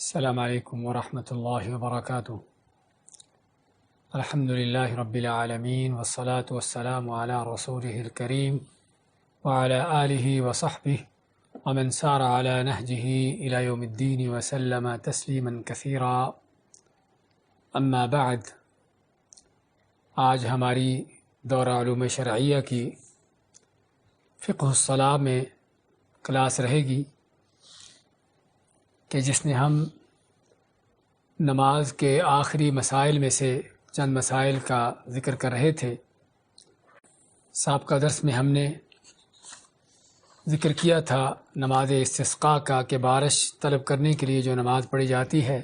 السلام علیکم ورحمۃ اللہ وبرکاتہ۔ الحمد للہ رب العالمین والصلاة والسلام علی رسولہ الکریم وعلی آلہ وصحبہ ومن سار علی نہجہ الی یوم الدین وسلم تسلیما کثیرا، اما بعد۔ آج ہماری دورہ علوم شرعیہ کی فقہ الصلاۃ میں کلاس رہے گی کہ جس میں ہم نماز کے آخری مسائل میں سے چند مسائل کا ذکر کر رہے تھے۔ سابقہ درس میں ہم نے ذکر کیا تھا نماز استسقاء کا کہ بارش طلب کرنے کے لیے جو نماز پڑھی جاتی ہے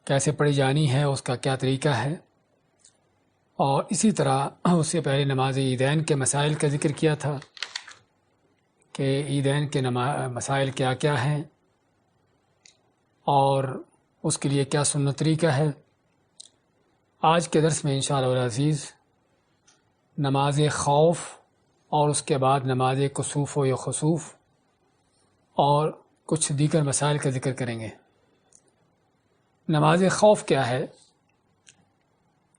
کیسے پڑھی جانی ہے، اس کا کیا طریقہ ہے، اور اسی طرح اس سے پہلے نماز عیدین کے مسائل کا ذکر کیا تھا کہ عیدین کے مسائل کیا کیا ہیں اور اس کے لیے کیا سنت طریقہ ہے۔ آج کے درس میں انشاءاللہ العزیز نماز خوف اور اس کے بعد نماز کسوف و یا خسوف اور کچھ دیگر مسائل کا ذکر کریں گے۔ نماز خوف کیا ہے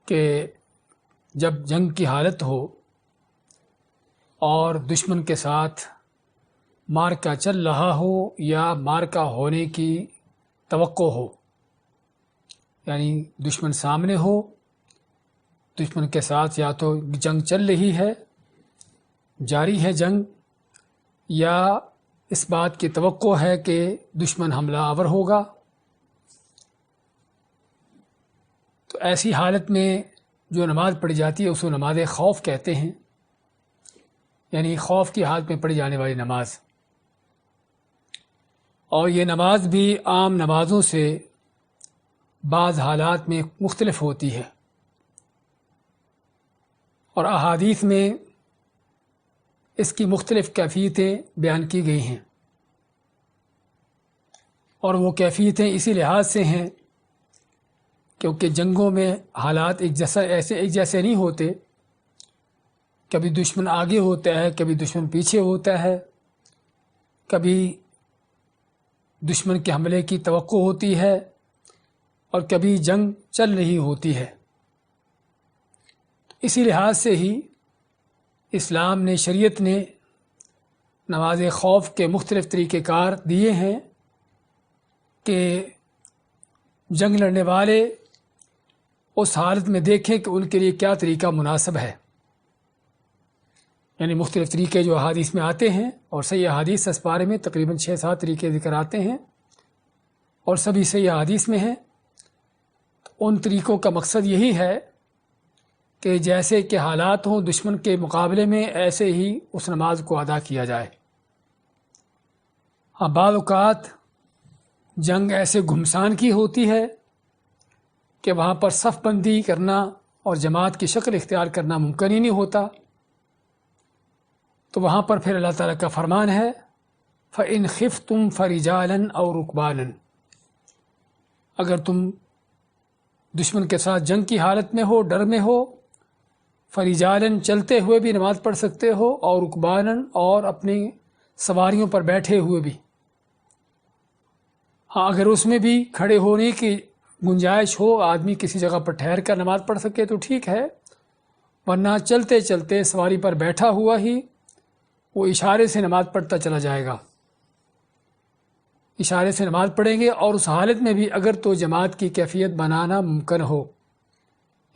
کہ جب جنگ کی حالت ہو اور دشمن کے ساتھ معرکہ چل رہا ہو یا معرکہ ہونے کی توقع ہو، یعنی دشمن سامنے ہو، دشمن کے ساتھ یا تو جنگ چل رہی ہے، جاری ہے جنگ، یا اس بات کی توقع ہے کہ دشمن حملہ آور ہوگا، تو ایسی حالت میں جو نماز پڑھی جاتی ہے اس کو نماز خوف کہتے ہیں، یعنی خوف کی حالت میں پڑھی جانے والی نماز۔ اور یہ نماز بھی عام نمازوں سے بعض حالات میں مختلف ہوتی ہے، اور احادیث میں اس کی مختلف کیفیتیں بیان کی گئی ہیں، اور وہ کیفیتیں اسی لحاظ سے ہیں کیونکہ جنگوں میں حالات ایک جیسے نہیں ہوتے، کبھی دشمن آگے ہوتا ہے، کبھی دشمن پیچھے ہوتا ہے، کبھی دشمن کے حملے کی توقع ہوتی ہے اور کبھی جنگ چل رہی ہوتی ہے۔ اسی لحاظ سے ہی اسلام نے، شریعت نے نماز خوف کے مختلف طریقہ کار دیے ہیں کہ جنگ لڑنے والے اس حالت میں دیکھیں کہ ان کے لیے کیا طریقہ مناسب ہے، یعنی مختلف طریقے جو احادیث میں آتے ہیں، اور صحیح احادیث اس بارے میں تقریباً 6-7 طریقے ذکر آتے ہیں اور سبھی صحیح احادیث میں ہیں۔ ان طریقوں کا مقصد یہی ہے کہ جیسے کہ حالات ہوں دشمن کے مقابلے میں، ایسے ہی اس نماز کو ادا کیا جائے۔ ہاں، بعض اوقات جنگ ایسے گھمسان کی ہوتی ہے کہ وہاں پر صف بندی کرنا اور جماعت کی شکل اختیار کرنا ممکن ہی نہیں ہوتا، تو وہاں پر پھر اللہ تعالیٰ کا فرمان ہے فَإِنْ خِفْتُمْ فَرِجَالًا أَوْ رُكْبَانًا، اگر تم دشمن کے ساتھ جنگ کی حالت میں ہو، ڈر میں ہو، فَرِجَالًا چلتے ہوئے بھی نماز پڑھ سکتے ہو، اور رُكْبَانًا اور اپنی سواریوں پر بیٹھے ہوئے بھی۔ ہاں، اگر اس میں بھی کھڑے ہونے کی گنجائش ہو، آدمی کسی جگہ پر ٹھہر کر نماز پڑھ سکے تو ٹھیک ہے، ورنہ چلتے چلتے سواری پر بیٹھا ہوا ہی وہ اشارے سے نماز پڑھتا چلا جائے گا، اشارے سے نماز پڑھیں گے۔ اور اس حالت میں بھی اگر تو جماعت کی کیفیت بنانا ممکن ہو،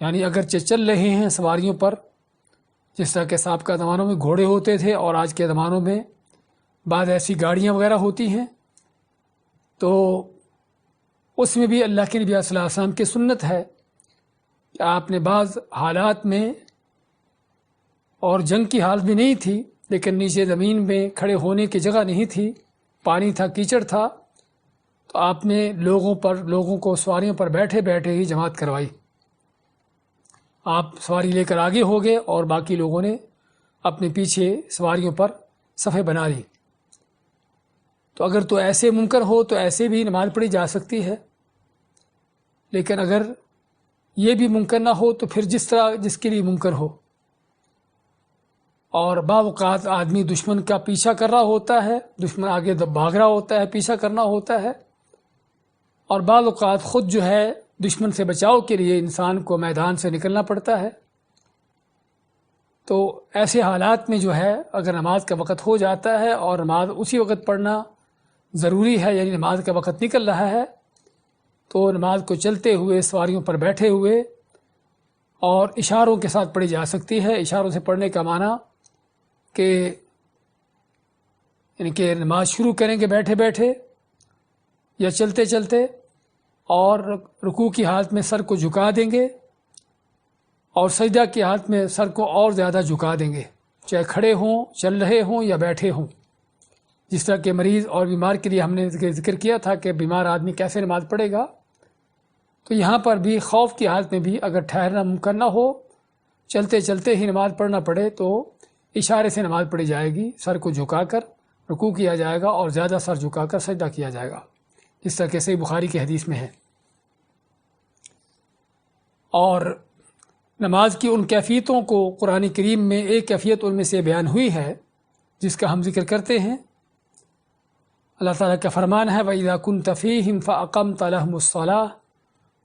یعنی اگرچہ چل رہے ہیں سواریوں پر، جس طرح کے سابقہ زمانوں میں گھوڑے ہوتے تھے اور آج کے زمانوں میں بعض ایسی گاڑیاں وغیرہ ہوتی ہیں، تو اس میں بھی اللہ کے نبی صلی اللہ علیہ وسلم کی سنت ہے کہ آپ نے بعض حالات میں، اور جنگ کی حالت بھی نہیں تھی لیکن نیچے زمین میں کھڑے ہونے کی جگہ نہیں تھی، پانی تھا، کیچڑ تھا، تو آپ نے لوگوں کو سواریوں پر بیٹھے بیٹھے ہی جماعت کروائی۔ آپ سواری لے کر آگے ہو گئے اور باقی لوگوں نے اپنے پیچھے سواریوں پر صفیں بنا لی۔ تو اگر تو ایسے ممکن ہو تو ایسے بھی نماز پڑھی جا سکتی ہے، لیکن اگر یہ بھی ممکن نہ ہو تو پھر جس کے لیے ممکن ہو۔ اور بعض اوقات آدمی دشمن کا پیچھا کر رہا ہوتا ہے، دشمن آگے بھاگ رہا ہوتا ہے، پیچھا کرنا ہوتا ہے، اور بعض اوقات خود جو ہے دشمن سے بچاؤ کے لیے انسان کو میدان سے نکلنا پڑتا ہے۔ تو ایسے حالات میں جو ہے اگر نماز کا وقت ہو جاتا ہے اور نماز اسی وقت پڑھنا ضروری ہے، یعنی نماز کا وقت نکل رہا ہے، تو نماز کو چلتے ہوئے سواریوں پر بیٹھے ہوئے اور اشاروں کے ساتھ پڑھی جا سکتی ہے۔ اشاروں سے پڑھنے کا معنی کہ یعنی کہ نماز شروع کریں گے بیٹھے بیٹھے یا چلتے چلتے، اور رکوع کی حالت میں سر کو جھکا دیں گے اور سجدہ کی حالت میں سر کو اور زیادہ جھکا دیں گے، چاہے کھڑے ہوں، چل رہے ہوں یا بیٹھے ہوں۔ جس طرح کہ مریض اور بیمار کے لیے ہم نے ذکر کیا تھا کہ بیمار آدمی کیسے نماز پڑھے گا، تو یہاں پر بھی خوف کی حالت میں بھی اگر ٹھہرنا ممکن نہ ہو، چلتے چلتے ہی نماز پڑھنا پڑے، تو اشارے سے نماز پڑھی جائے گی، سر کو جھکا کر رکوع کیا جائے گا اور زیادہ سر جھکا کر سجدہ کیا جائے گا، جس طرح کہ صحیح بخاری کی حدیث میں ہے۔ اور نماز کی ان کیفیتوں کو قرآن کریم میں ایک کیفیت ان میں سے بیان ہوئی ہے جس کا ہم ذکر کرتے ہیں۔ اللہ تعالیٰ کا فرمان ہے وَإِذَا كُنْتَ فِيهِمْ فَأَقَمْتَ لَهُمُ الصَّلَاةَ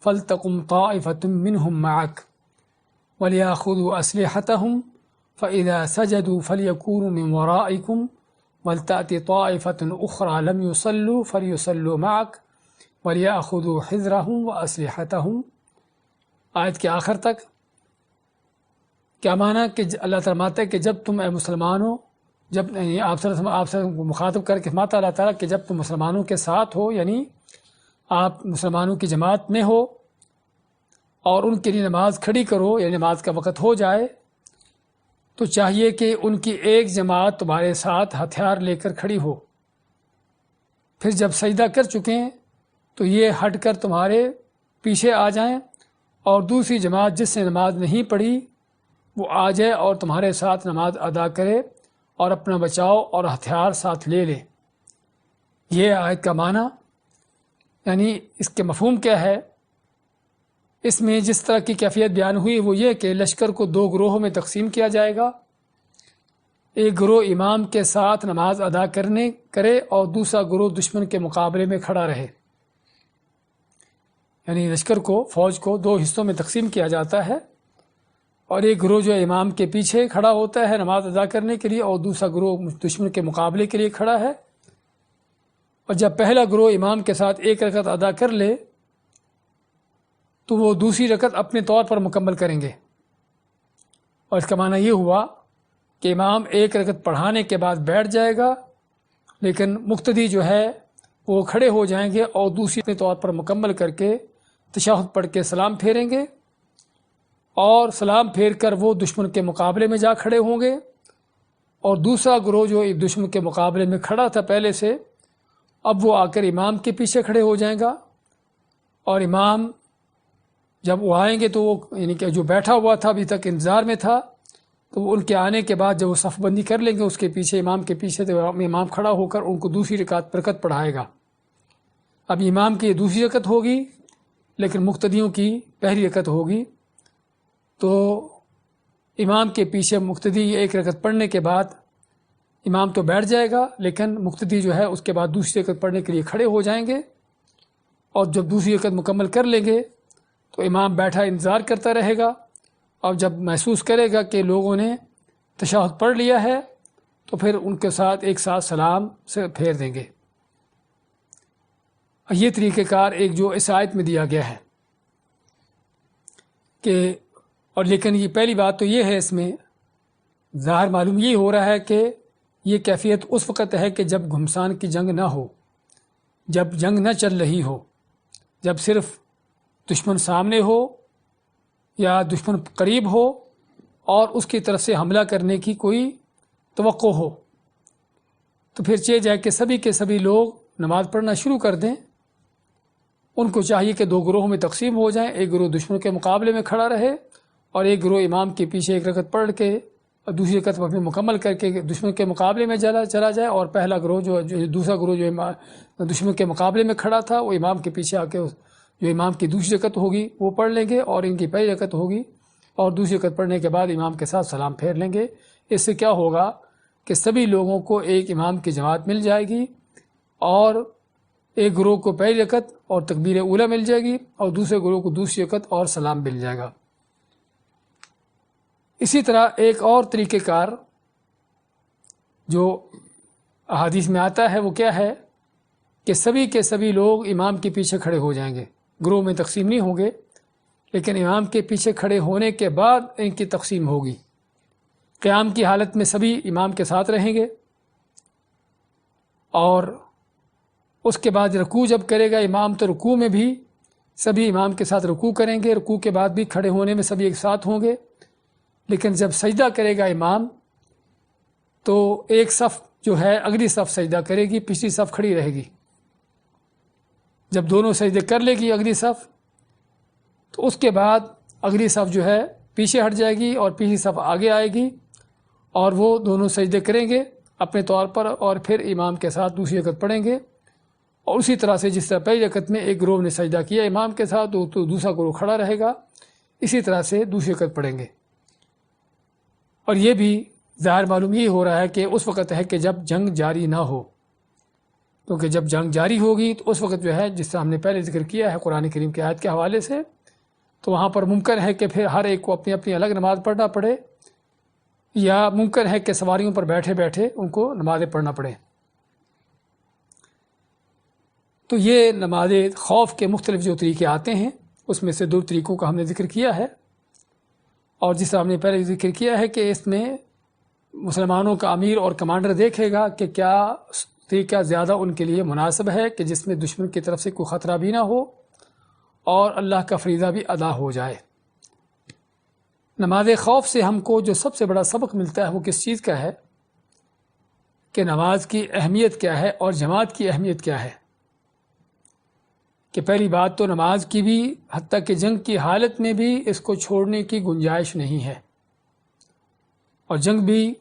فَلْتَقُمْ طَائِفَةٌ مِّنْهُمْ مَعَكَ وَلْيَأْخُذُوا أَسْلِحَتَهُمْ فَإِذَا سَجَدُوا فَلْيَكُونُوا مِنْ وَرَائِكُمْ وَلْتَأْتِ طَائِفَةٌ أُخْرَى لَمْ يُصَلُّوا فَلْيُصَلُّوا مَعَكَ وَلْيَأْخُذُوا حِذْرَهُمْ وَأَسْلِحَتَهُمْ، آیت کے آخر تک۔ کیا معنی کہ اللہ تعالیٰ فرماتا ہے کہ جب تم اے مسلمانوں، جب یعنی آپ سے مخاطب کر کے فرماتا اللہ تعالیٰ کہ جب تم مسلمانوں کے ساتھ ہو، یعنی آپ مسلمانوں کی جماعت میں ہو اور ان کے لیے نماز کھڑی کرو، یعنی نماز کا وقت ہو جائے، تو چاہیے کہ ان کی ایک جماعت تمہارے ساتھ ہتھیار لے کر کھڑی ہو، پھر جب سجدہ کر چکیں تو یہ ہٹ کر تمہارے پیچھے آ جائیں، اور دوسری جماعت جس نے نماز نہیں پڑھی وہ آ جائے اور تمہارے ساتھ نماز ادا کرے اور اپنا بچاؤ اور ہتھیار ساتھ لے لے۔ یہ آیت کا معنی، یعنی اس کے مفہوم کیا ہے؟ اس میں جس طرح کی کیفیت بیان ہوئی وہ یہ کہ لشکر کو دو گروہوں میں تقسیم کیا جائے گا، ایک گروہ امام کے ساتھ نماز ادا کرے اور دوسرا گروہ دشمن کے مقابلے میں کھڑا رہے۔ یعنی لشکر کو، فوج کو دو حصوں میں تقسیم کیا جاتا ہے، اور ایک گروہ جو امام کے پیچھے کھڑا ہوتا ہے نماز ادا کرنے کے لیے، اور دوسرا گروہ دشمن کے مقابلے کے لیے کھڑا ہے۔ اور جب پہلا گروہ امام کے ساتھ ایک رکعت ادا کر لے تو وہ دوسری رکعت اپنے طور پر مکمل کریں گے، اور اس کا معنی یہ ہوا کہ امام ایک رکعت پڑھانے کے بعد بیٹھ جائے گا، لیکن مقتدی جو ہے وہ کھڑے ہو جائیں گے اور دوسری اپنے طور پر مکمل کر کے تشہد پڑھ کے سلام پھیریں گے، اور سلام پھیر کر وہ دشمن کے مقابلے میں جا کھڑے ہوں گے، اور دوسرا گروہ جو دشمن کے مقابلے میں کھڑا تھا پہلے سے، اب وہ آ کر امام کے پیچھے کھڑے ہو جائیں گا، اور امام جب وہ آئیں گے تو وہ یعنی کہ جو بیٹھا ہوا تھا ابھی تک انتظار میں تھا، تو وہ ان کے آنے کے بعد جب وہ صف بندی کر لیں گے اس کے پیچھے، امام کے پیچھے، تو امام کھڑا ہو کر ان کو دوسری رکعت پڑھائے گا۔ اب امام کی دوسری رکعت ہوگی لیکن مقتدیوں کی پہلی رکعت ہوگی، تو امام کے پیچھے مقتدی ایک رکعت پڑھنے کے بعد امام تو بیٹھ جائے گا، لیکن مقتدی جو ہے اس کے بعد دوسری رکعت پڑھنے کے لیے کھڑے ہو جائیں گے، اور جب دوسری رکعت مکمل کر لیں گے تو امام بیٹھا انتظار کرتا رہے گا، اور جب محسوس کرے گا کہ لوگوں نے تشہد پڑھ لیا ہے تو پھر ان کے ساتھ ایک ساتھ سلام سے پھیر دیں گے۔ یہ طریقہ کار ایک جو اس آیت میں دیا گیا ہے کہ، اور لیکن یہ پہلی بات تو یہ ہے، اس میں ظاہر معلوم یہ ہو رہا ہے کہ یہ کیفیت اس وقت ہے کہ جب گھمسان کی جنگ نہ ہو، جب جنگ نہ چل رہی ہو، جب صرف دشمن سامنے ہو یا دشمن قریب ہو اور اس کی طرف سے حملہ کرنے کی کوئی توقع ہو، تو پھر چاہے جائے کہ سبھی کے سبھی لوگ نماز پڑھنا شروع کر دیں۔ ان کو چاہیے کہ دو گروہوں میں تقسیم ہو جائیں، ایک گروہ دشمن کے مقابلے میں کھڑا رہے اور ایک گروہ امام کے پیچھے ایک رکعت پڑھ کے اور دوسری رکعت اپنے مکمل کر کے دشمن کے مقابلے میں چلا جائے، اور پہلا گروہ دوسرا گروہ جو دشمن کے مقابلے میں کھڑا تھا وہ امام کے پیچھے آ کے جو امام کی دوسری رکعت ہوگی وہ پڑھ لیں گے، اور ان کی پہلی رکعت ہوگی، اور دوسری رکعت پڑھنے کے بعد امام کے ساتھ سلام پھیر لیں گے۔ اس سے کیا ہوگا کہ سبھی لوگوں کو ایک امام کی جماعت مل جائے گی، اور ایک گروہ کو پہلی رکعت اور تکبیر اولیٰ مل جائے گی اور دوسرے گروہ کو دوسری رکعت اور سلام مل جائے گا۔ اسی طرح ایک اور طریقہ کار جو احادیث میں آتا ہے وہ کیا ہے کہ سبھی کے سبھی لوگ امام کے پیچھے کھڑے ہو جائیں گے، گروہ میں تقسیم نہیں ہوں گے، لیکن امام کے پیچھے کھڑے ہونے کے بعد ان کی تقسیم ہوگی۔ قیام کی حالت میں سبھی امام کے ساتھ رہیں گے، اور اس کے بعد رکوع جب کرے گا امام تو رکوع میں بھی سبھی امام کے ساتھ رکوع کریں گے، رکوع کے بعد بھی کھڑے ہونے میں سبھی ایک ساتھ ہوں گے۔ لیکن جب سجدہ کرے گا امام تو ایک صف جو ہے اگلی صف سجدہ کرے گی، پچھلی صف کھڑی رہے گی۔ جب دونوں سجدے کر لے گی اگلی صف تو اس کے بعد اگلی صف جو ہے پیچھے ہٹ جائے گی اور پچھلی صف آگے آئے گی، اور وہ دونوں سجدے کریں گے اپنے طور پر، اور پھر امام کے ساتھ دوسری رکعت پڑھیں گے۔ اور اسی طرح سے جس طرح پہلی رکعت میں ایک گروہ نے سجدہ کیا امام کے ساتھ تو دوسرا گروہ کھڑا رہے گا، اسی طرح سے دوسری رکعت پڑھیں گے۔ اور یہ بھی ظاہر معلوم یہ ہو رہا ہے کہ اس وقت ہے کہ جب جنگ جاری نہ ہو، کیونکہ جب جنگ جاری ہوگی تو اس وقت جو ہے جس سے ہم نے پہلے ذکر کیا ہے قرآن کریم کی آیت کے حوالے سے، تو وہاں پر ممکن ہے کہ پھر ہر ایک کو اپنی اپنی الگ نماز پڑھنا پڑے، یا ممکن ہے کہ سواریوں پر بیٹھے بیٹھے ان کو نمازیں پڑھنا پڑے۔ تو یہ نماز خوف کے مختلف جو طریقے آتے ہیں اس میں سے 2 طریقوں کا ہم نے ذکر کیا ہے، اور جس طرح ہم نے پہلے ذکر کیا ہے کہ اس میں مسلمانوں کا امیر اور کمانڈر دیکھے گا کہ کیا طریقہ زیادہ ان کے لیے مناسب ہے کہ جس میں دشمن کی طرف سے کوئی خطرہ بھی نہ ہو اور اللہ کا فریضہ بھی ادا ہو جائے۔ نماز خوف سے ہم کو جو سب سے بڑا سبق ملتا ہے وہ کس چیز کا ہے کہ نماز کی اہمیت کیا ہے اور جماعت کی اہمیت کیا ہے۔ کہ پہلی بات تو نماز کی بھی حتیٰ کہ جنگ کی حالت میں بھی اس کو چھوڑنے کی گنجائش نہیں ہے، اور جنگ بھی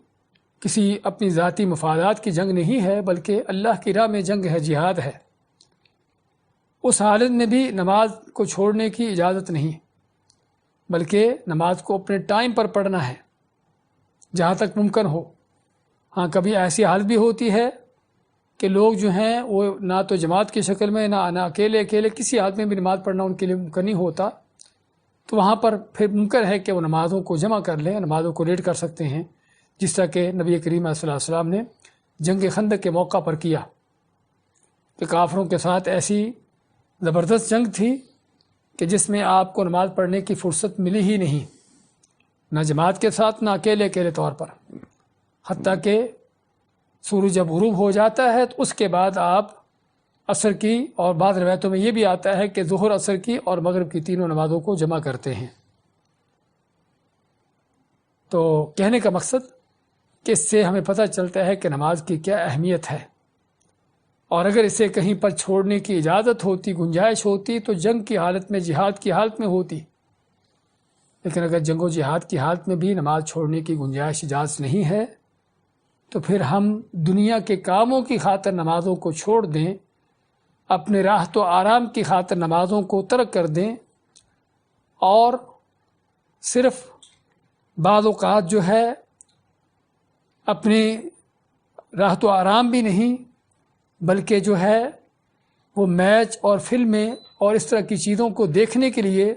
کسی اپنی ذاتی مفادات کی جنگ نہیں ہے بلکہ اللہ کی راہ میں جنگ ہے، جہاد ہے۔ اس حالت میں بھی نماز کو چھوڑنے کی اجازت نہیں، بلکہ نماز کو اپنے ٹائم پر پڑھنا ہے جہاں تک ممکن ہو۔ ہاں کبھی ایسی حالت بھی ہوتی ہے کہ لوگ جو ہیں وہ نہ تو جماعت کی شکل میں نہ اکیلے کسی حالت میں بھی نماز پڑھنا ان کے لیے ممکن نہیں ہوتا، تو وہاں پر پھر ممکن ہے کہ وہ نمازوں کو جمع کر لیں، نمازوں کو لیٹ کر سکتے ہیں، جس طرح کہ نبی کریم صلی اللہ علیہ وسلم نے جنگ خندق کے موقع پر کیا کہ کافروں کے ساتھ ایسی زبردست جنگ تھی کہ جس میں آپ کو نماز پڑھنے کی فرصت ملی ہی نہیں، نہ جماعت کے ساتھ نہ اکیلے طور پر، حتیٰ کہ سورج جب غروب ہو جاتا ہے تو اس کے بعد آپ عصر کی، اور بعض روایتوں میں یہ بھی آتا ہے کہ ظہر عصر کی اور مغرب کی تینوں نمازوں کو جمع کرتے ہیں۔ تو کہنے کا مقصد کہ اس سے ہمیں پتہ چلتا ہے کہ نماز کی کیا اہمیت ہے، اور اگر اسے کہیں پر چھوڑنے کی اجازت ہوتی، گنجائش ہوتی تو جنگ کی حالت میں، جہاد کی حالت میں ہوتی، لیکن اگر جنگ و جہاد کی حالت میں بھی نماز چھوڑنے کی گنجائش اجازت نہیں ہے تو پھر ہم دنیا کے کاموں کی خاطر نمازوں کو چھوڑ دیں، اپنے راحت و آرام کی خاطر نمازوں کو ترک کر دیں، اور صرف بعض اوقات جو ہے اپنے راحت و آرام بھی نہیں بلکہ جو ہے وہ میچ اور فلمیں اور اس طرح کی چیزوں کو دیکھنے کے لیے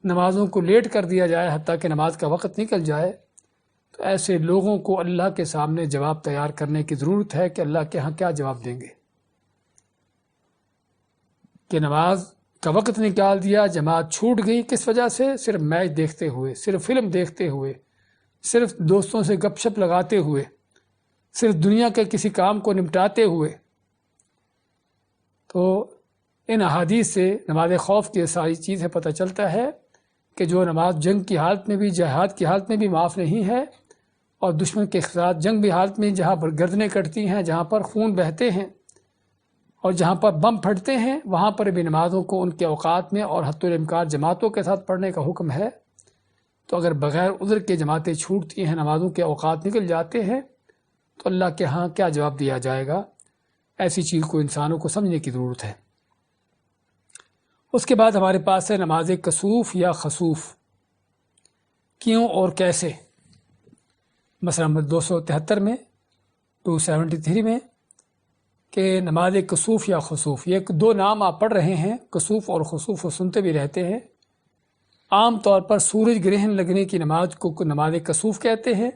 نمازوں کو لیٹ کر دیا جائے حتیٰ کہ نماز کا وقت نکل جائے، تو ایسے لوگوں کو اللہ کے سامنے جواب تیار کرنے کی ضرورت ہے کہ اللہ کے ہاں کیا جواب دیں گے کہ نماز کا وقت نکال دیا، جماعت چھوٹ گئی، کس وجہ سے؟ صرف میچ دیکھتے ہوئے، صرف فلم دیکھتے ہوئے، صرف دوستوں سے گپ شپ لگاتے ہوئے، صرف دنیا کے کسی کام کو نمٹاتے ہوئے۔ تو ان احادیث سے نماز خوف کی ساری چیزیں پتہ چلتا ہے کہ جو نماز جنگ کی حالت میں بھی، جہاد کی حالت میں بھی معاف نہیں ہے، اور دشمن کے ساتھ جنگ بھی حالت میں جہاں پر گردنیں کٹتی ہیں، جہاں پر خون بہتے ہیں اور جہاں پر بم پھٹتے ہیں، وہاں پر بھی نمازوں کو ان کے اوقات میں اور حتی الامکان جماعتوں کے ساتھ پڑھنے کا حکم ہے۔ تو اگر بغیر عذر کے جماعتیں چھوٹتی ہیں، نمازوں کے اوقات نکل جاتے ہیں، تو اللہ کے ہاں کیا جواب دیا جائے گا؟ ایسی چیز کو انسانوں کو سمجھنے کی ضرورت ہے۔ اس کے بعد ہمارے پاس ہے نماز کسوف یا خسوف، کیوں اور کیسے؟ مسئلہ نمبر 273 میں 273 میں کہ نماز کسوف یا خسوف، یہ دو نام آپ پڑھ رہے ہیں، کسوف اور خسوف، وہ سنتے بھی رہتے ہیں۔ عام طور پر سورج گرہن لگنے کی نماز کو نماز کسوف کہتے ہیں،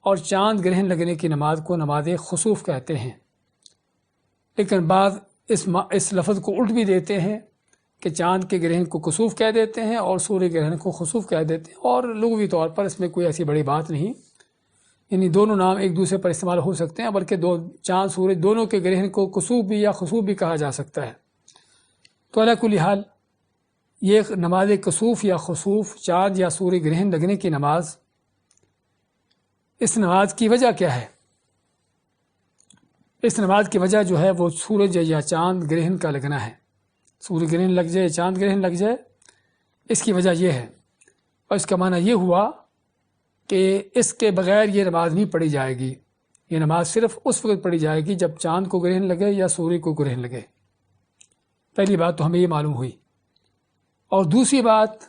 اور چاند گرہن لگنے کی نماز کو نماز خسوف کہتے ہیں۔ لیکن بعض اس لفظ کو الٹ بھی دیتے ہیں کہ چاند کے گرہن کو کسوف کہہ دیتے ہیں اور سورج گرہن کو خسوف کہہ دیتے ہیں، اور لغوی طور پر اس میں کوئی ایسی بڑی بات نہیں، یعنی دونوں نام ایک دوسرے پر استعمال ہو سکتے ہیں، بلکہ چاند سورج دونوں کے گرہن کو کسوف بھی یا خسوف بھی کہا جا سکتا ہے۔ تو علی کل حال یہ نماز کسوف یا خسوف، چاند یا سورج گرہن لگنے کی نماز، اس نماز کی وجہ کیا ہے؟ اس نماز کی وجہ جو ہے وہ سورج یا چاند گرہن کا لگنا ہے۔ سورج گرہن لگ جائے، چاند گرہن لگ جائے، اس کی وجہ یہ ہے، اور اس کا معنی یہ ہوا کہ اس کے بغیر یہ نماز نہیں پڑھی جائے گی۔ یہ نماز صرف اس وقت پڑھی جائے گی جب چاند کو گرہن لگے یا سورج کو گرہن لگے۔ پہلی بات تو ہمیں یہ معلوم ہوئی، اور دوسری بات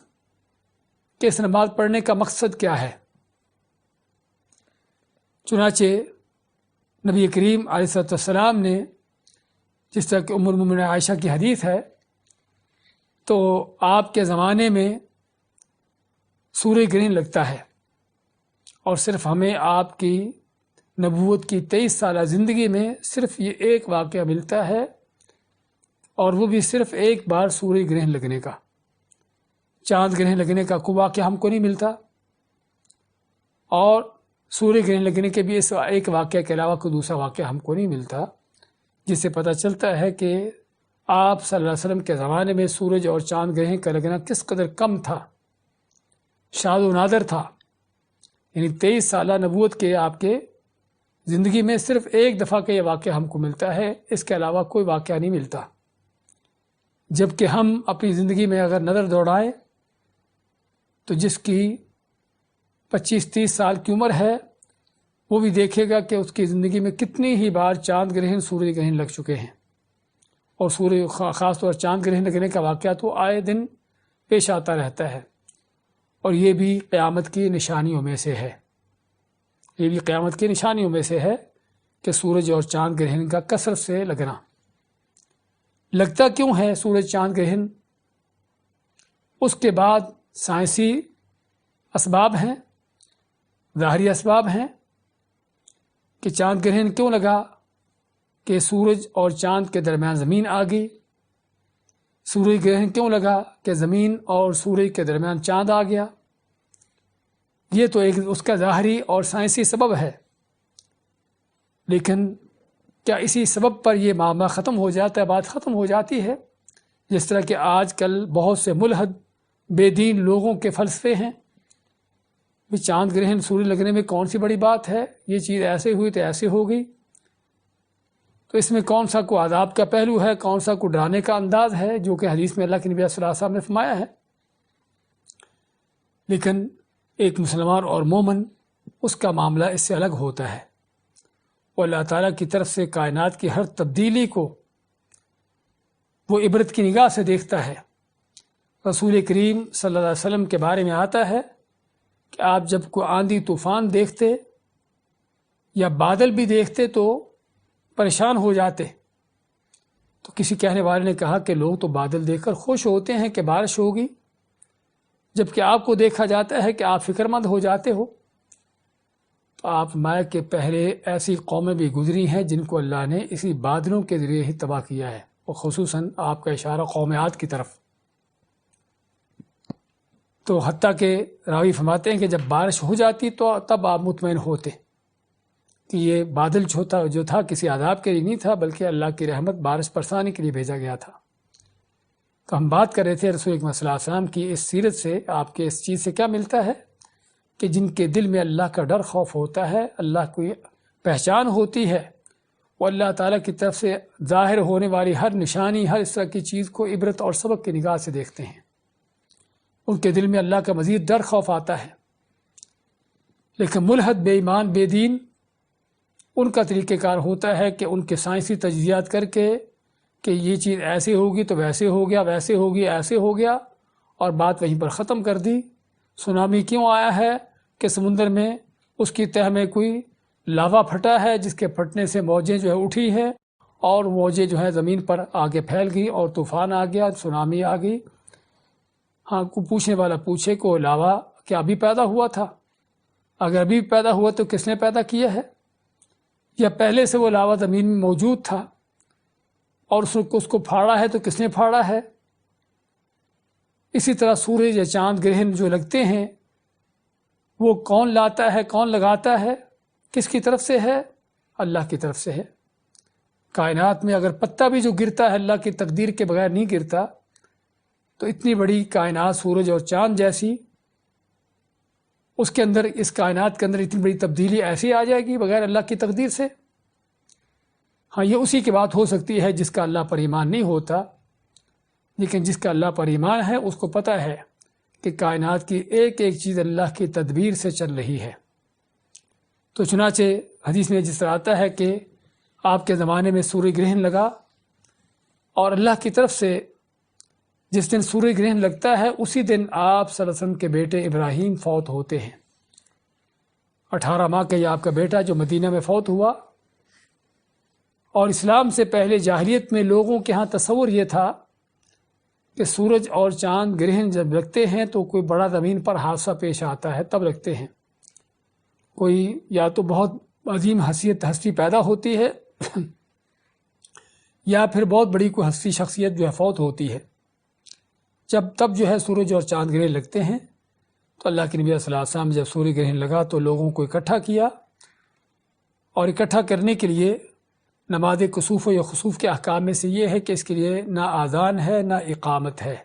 کہ اس نماز پڑھنے کا مقصد کیا ہے۔ چنانچہ نبی کریم علیہ السلام نے، جس طرح کہ ام المؤمنین عائشہ کی حدیث ہے، تو آپ کے زمانے میں سورج گرہن لگتا ہے، اور صرف ہمیں آپ کی نبوت کی 23 سالہ زندگی میں صرف یہ ایک واقعہ ملتا ہے، اور وہ بھی صرف ایک بار سورج گرہن لگنے کا۔ چاند گرہن لگنے کا کوئی واقعہ ہم کو نہیں ملتا، اور سورج گرہن لگنے کے بھی اس ایک واقعہ کے علاوہ کوئی دوسرا واقعہ ہم کو نہیں ملتا، جس سے پتہ چلتا ہے کہ آپ صلی اللہ علیہ وسلم کے زمانے میں سورج اور چاند گرہن کا لگنا کس قدر کم تھا، شاذ و نادر تھا۔ یعنی 23 سالہ نبوت کے آپ کے زندگی میں صرف ایک دفعہ کا یہ واقعہ ہم کو ملتا ہے، اس کے علاوہ کوئی واقعہ نہیں ملتا۔ جبکہ ہم اپنی زندگی میں اگر نظر دوڑائیں تو جس کی 25-30 سال کی عمر ہے، وہ بھی دیکھے گا کہ اس کی زندگی میں کتنی ہی بار چاند گرہن سورج گرہن لگ چکے ہیں، اور سورج خاص طور چاند گرہن لگنے کا واقعہ تو آئے دن پیش آتا رہتا ہے، اور یہ بھی قیامت کی نشانیوں میں سے ہے۔ یہ بھی قیامت کی نشانیوں میں سے ہے کہ سورج اور چاند گرہن کا کثرت سے لگنا۔ لگتا کیوں ہے سورج چاند گرہن؟ اس کے بعد سائنسی اسباب ہیں، ظاہری اسباب ہیں کہ چاند گرہن کیوں لگا، کہ سورج اور چاند کے درمیان زمین آ گئی۔ سورج گرہن کیوں لگا، کہ زمین اور سورج کے درمیان چاند آ گیا۔ یہ تو ایک اس کا ظاہری اور سائنسی سبب ہے، لیکن کیا اسی سبب پر یہ معاملہ ختم ہو جاتا ہے، بات ختم ہو جاتی ہے؟ جس طرح کہ آج کل بہت سے ملحد بے دین لوگوں کے فلسفے ہیں، چاند گرہن سورج لگنے میں کون سی بڑی بات ہے، یہ چیز ایسے ہوئی تو ایسے ہو گئی، تو اس میں کون سا کوئی عذاب کا پہلو ہے، کون سا کوئی ڈرانے کا انداز ہے، جو کہ حدیث میں اللہ کے نبی صلی اللہ علیہ وسلم نے فرمایا ہے۔ لیکن ایک مسلمان اور مومن، اس کا معاملہ اس سے الگ ہوتا ہے، وہ اللہ تعالیٰ کی طرف سے کائنات کی ہر تبدیلی کو وہ عبرت کی نگاہ سے دیکھتا ہے۔ رسول کریم صلی اللہ علیہ وسلم کے بارے میں آتا ہے کہ آپ جب کوئی آندھی طوفان دیکھتے یا بادل بھی دیکھتے تو پریشان ہو جاتے۔ تو کسی کہنے والے نے کہا کہ لوگ تو بادل دیکھ کر خوش ہوتے ہیں کہ بارش ہوگی، جبکہ آپ کو دیکھا جاتا ہے کہ آپ فکر مند ہو جاتے ہو۔ تو آپ مائع کے پہلے ایسی قومیں بھی گزری ہیں جن کو اللہ نے اسی بادلوں کے ذریعے ہی تباہ کیا ہے، اور خصوصاً آپ کا اشارہ قوم عاد کی طرف۔ تو حتیٰ کہ راوی فرماتے ہیں کہ جب بارش ہو جاتی تو تب آپ مطمئن ہوتے کہ یہ بادل جو تھا کسی عذاب کے لیے نہیں تھا، بلکہ اللہ کی رحمت بارش برسانے کے لیے بھیجا گیا تھا۔ تو ہم بات کر رہے تھے رسول اکرم صلی اللہ علیہ وسلم کی اس سیرت سے، آپ کے اس چیز سے کیا ملتا ہے کہ جن کے دل میں اللہ کا ڈر خوف ہوتا ہے، اللہ کی پہچان ہوتی ہے، وہ اللہ تعالیٰ کی طرف سے ظاہر ہونے والی ہر نشانی، ہر اس طرح کی چیز کو عبرت اور سبق کی نگاہ سے دیکھتے ہیں۔ ان کے دل میں اللہ کا مزید ڈر خوف آتا ہے۔ لیکن ملحد، بے ایمان، بے دین، ان کا طریقہ کار ہوتا ہے کہ ان کے سائنسی تجزیات کر کے کہ یہ چیز ایسے ہوگی تو ویسے ہو گیا، ویسے ہوگی ایسے ہو گیا، اور بات وہیں پر ختم کر دی۔ سونامی کیوں آیا ہے کہ سمندر میں اس کی تہ میں کوئی لاوا پھٹا ہے، جس کے پھٹنے سے موجیں جو ہے اٹھی ہے، اور موجیں جو ہے زمین پر آگے پھیل گئی اور طوفان آ گیا، سونامی آ گئی۔ ہاں، کو پوچھنے والا پوچھے کو لاوا کیا ابھی پیدا ہوا تھا؟ اگر ابھی پیدا ہوا تو کس نے پیدا کیا ہے؟ یا پہلے سے وہ لاوا زمین میں موجود تھا اور اس کو پھاڑا ہے تو کس نے پھاڑا ہے؟ اسی طرح سورج یا چاند گرہن جو لگتے ہیں وہ کون لاتا ہے، کون لگاتا ہے، کس کی طرف سے ہے؟ اللہ کی طرف سے ہے۔ کائنات میں اگر پتا بھی جو گرتا ہے اللہ کی تقدیر کے بغیر نہیں گرتا، تو اتنی بڑی کائنات سورج اور چاند جیسی، اس کے اندر، اس کائنات کے اندر اتنی بڑی تبدیلی ایسی آ جائے گی بغیر اللہ کی تقدیر سے؟ ہاں، یہ اسی کی بات ہو سکتی ہے جس کا اللہ پر ایمان نہیں ہوتا، لیکن جس کا اللہ پر ایمان ہے اس کو پتہ ہے کہ کائنات کی ایک ایک چیز اللہ کی تدبیر سے چل رہی ہے۔ تو چنانچہ حدیث میں جس طرح آتا ہے کہ آپ کے زمانے میں سورج گرہن لگا، اور اللہ کی طرف سے جس دن سورج گرہن لگتا ہے اسی دن آپ صلی اللہ علیہ وسلم کے بیٹے ابراہیم فوت ہوتے ہیں۔ 18 ماہ کا یہ آپ کا بیٹا جو مدینہ میں فوت ہوا، اور اسلام سے پہلے جاہلیت میں لوگوں کے ہاں تصور یہ تھا کہ سورج اور چاند گرہن جب لگتے ہیں تو کوئی بڑا زمین پر حادثہ پیش آتا ہے تب لگتے ہیں، کوئی یا تو بہت عظیم ہستی پیدا ہوتی ہے یا پھر بہت بڑی کوئی ہستی شخصیت جو ہے فوت ہوتی ہے۔ تب جو ہے سورج اور چاند گرہن لگتے ہیں، تو اللہ کے نبی صلی اللہ علیہ وسلم جب سورج گرہن لگا تو لوگوں کو اکٹھا کیا، اور اکٹھا کرنے کے لیے نماز کسوف یا خسوف کے احکام میں سے یہ ہے کہ اس کے لیے نہ اذان ہے نہ اقامت ہے،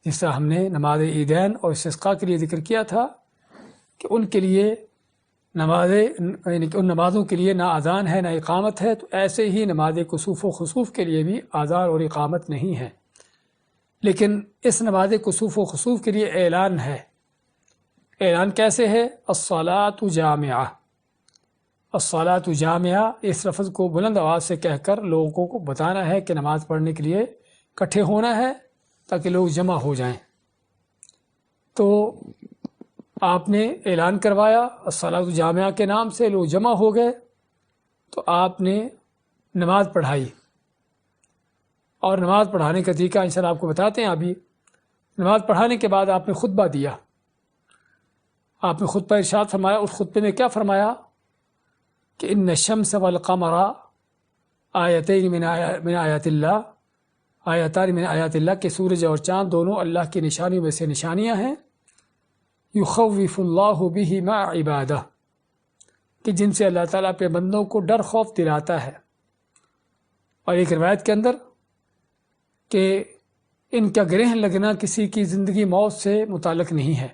جس طرح ہم نے نماز عیدین اور استسقاء کے لیے ذکر کیا تھا کہ ان کے لیے یعنی کہ ان نمازوں کے لیے نہ اذان ہے نہ اقامت ہے، تو ایسے ہی نماز کسوف و خسوف کے لیے بھی اذان اور اقامت نہیں ہے، لیکن اس نماز کسوف و خسوف کے لیے اعلان ہے۔ اعلان کیسے ہے؟ الصلاۃ جامعہ، الصلاۃ جامعہ، اس لفظ کو بلند آواز سے کہہ کر لوگوں کو بتانا ہے کہ نماز پڑھنے کے لیے اکٹھے ہونا ہے تاکہ لوگ جمع ہو جائیں۔ تو آپ نے اعلان کروایا الصلاۃ جامعہ کے نام سے، لوگ جمع ہو گئے، تو آپ نے نماز پڑھائی، اور نماز پڑھانے کا طریقہ انشاءاللہ آپ کو بتاتے ہیں۔ ابھی نماز پڑھانے کے بعد آپ نے خطبہ دیا، آپ نے خطبہ ارشاد فرمایا۔ اس خطبے میں کیا فرمایا کہ ان الشمس والقمر آیتین من آیات اللہ، آیتان من آیات اللہ، کہ سورج اور چاند دونوں اللہ کی نشانیوں میں سے نشانیاں ہیں، یخوف اللہ بہما عبادہ، کہ جن سے اللہ تعالیٰ پہ بندوں کو ڈر خوف دلاتا ہے۔ اور ایک روایت کے اندر کہ ان کا گرہن لگنا کسی کی زندگی موت سے متعلق نہیں ہے،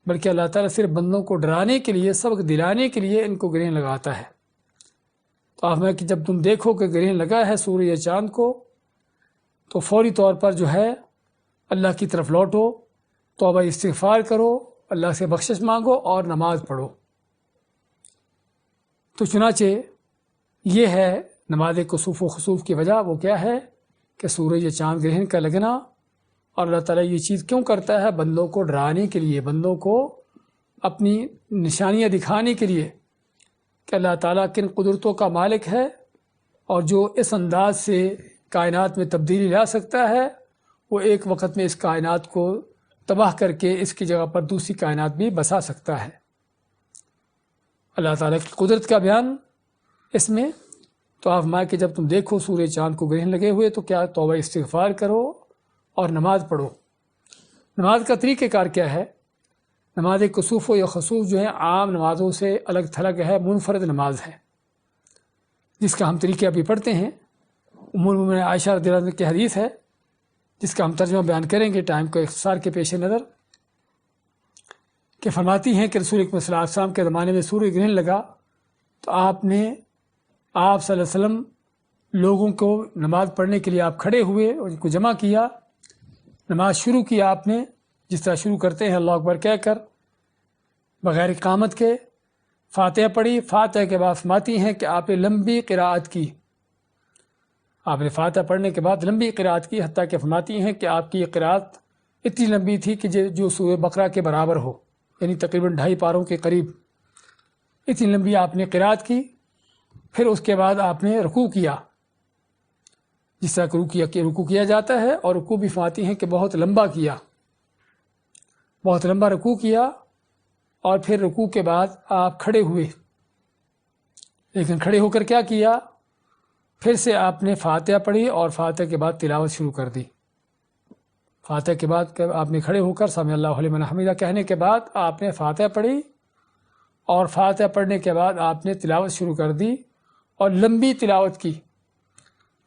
بلکہ اللہ تعالیٰ صرف بندوں کو ڈرانے کے لیے، سبق دلانے کے لیے ان کو گرہن لگاتا ہے۔ تو آپ میں کہ جب تم دیکھو کہ گرہن لگا ہے سورج یا چاند کو، تو فوری طور پر جو ہے اللہ کی طرف لوٹو، توبہ استغفار کرو، اللہ سے بخشش مانگو اور نماز پڑھو۔ تو چنانچہ یہ ہے نماز کسوف و خسوف کی وجہ، وہ کیا ہے کہ سورج یا چاند گرہن کا لگنا، اور اللہ تعالیٰ یہ چیز کیوں کرتا ہے؟ بندوں کو ڈرانے کے لیے، بندوں کو اپنی نشانیاں دکھانے کے لیے کہ اللہ تعالیٰ کن قدرتوں کا مالک ہے، اور جو اس انداز سے کائنات میں تبدیلی لا سکتا ہے، وہ ایک وقت میں اس کائنات کو تباہ کر کے اس کی جگہ پر دوسری کائنات بھی بسا سکتا ہے۔ اللہ تعالیٰ کی قدرت کا بیان اس میں۔ تو آپ فرمائے کہ جب تم دیکھو سورج چاند کو گرہن لگے ہوئے تو کیا توبہ استغفار کرو اور نماز پڑھو۔ نماز کا طریقہ کار کیا ہے؟ نماز کسوف و یا خسوف جو ہے عام نمازوں سے الگ تھلگ ہے، منفرد نماز ہے، جس کا ہم طریقہ ابھی پڑھتے ہیں۔ ام المؤمنین عائشہ رضی اللہ عنہا کی حدیث ہے جس کا ہم ترجمہ بیان کریں گے ٹائم کو اختصار کے پیش نظر، کہ فرماتی ہیں کہ رسول اکرم صلی اللہ علیہ وسلم کے زمانے میں سورج گرہن لگا تو آپ صلی اللہ علیہ وسلم لوگوں کو نماز پڑھنے کے لیے آپ کھڑے ہوئے اور ان کو جمع کیا، نماز شروع کی آپ نے جس طرح شروع کرتے ہیں اللہ اکبر کہہ کر بغیر اقامت کے، فاتحہ پڑھی، فاتحہ کے بعد فرماتی ہیں کہ آپ نے لمبی قراءت کی، آپ نے فاتحہ پڑھنے کے بعد لمبی قراءت کی، حتیٰ کہ فرماتی ہیں کہ آپ کی یہ قراءت اتنی لمبی تھی کہ جو سورہ بقرہ کے برابر ہو، یعنی تقریباً 2.5 پاروں کے قریب، اتنی لمبی آپ نے قراءت کی۔ پھر اس کے بعد آپ نے رکوع کیا، جس طرح رکوع کیا جاتا ہے، اور رکوع بھی فرماتی ہیں کہ بہت لمبا کیا، بہت لمبا رکوع کیا، اور پھر رکوع کے بعد آپ کھڑے ہوئے، لیکن کھڑے ہو کر کیا کیا؟ پھر سے آپ نے فاتحہ پڑھی اور فاتحہ کے بعد تلاوت شروع کر دی۔ فاتحہ کے بعد آپ نے کھڑے ہو کر سمع اللہ لمن حمدہ کہنے کے بعد آپ نے فاتحہ پڑھی، اور فاتحہ پڑھنے کے بعد آپ نے تلاوت شروع کر دی اور لمبی تلاوت کی،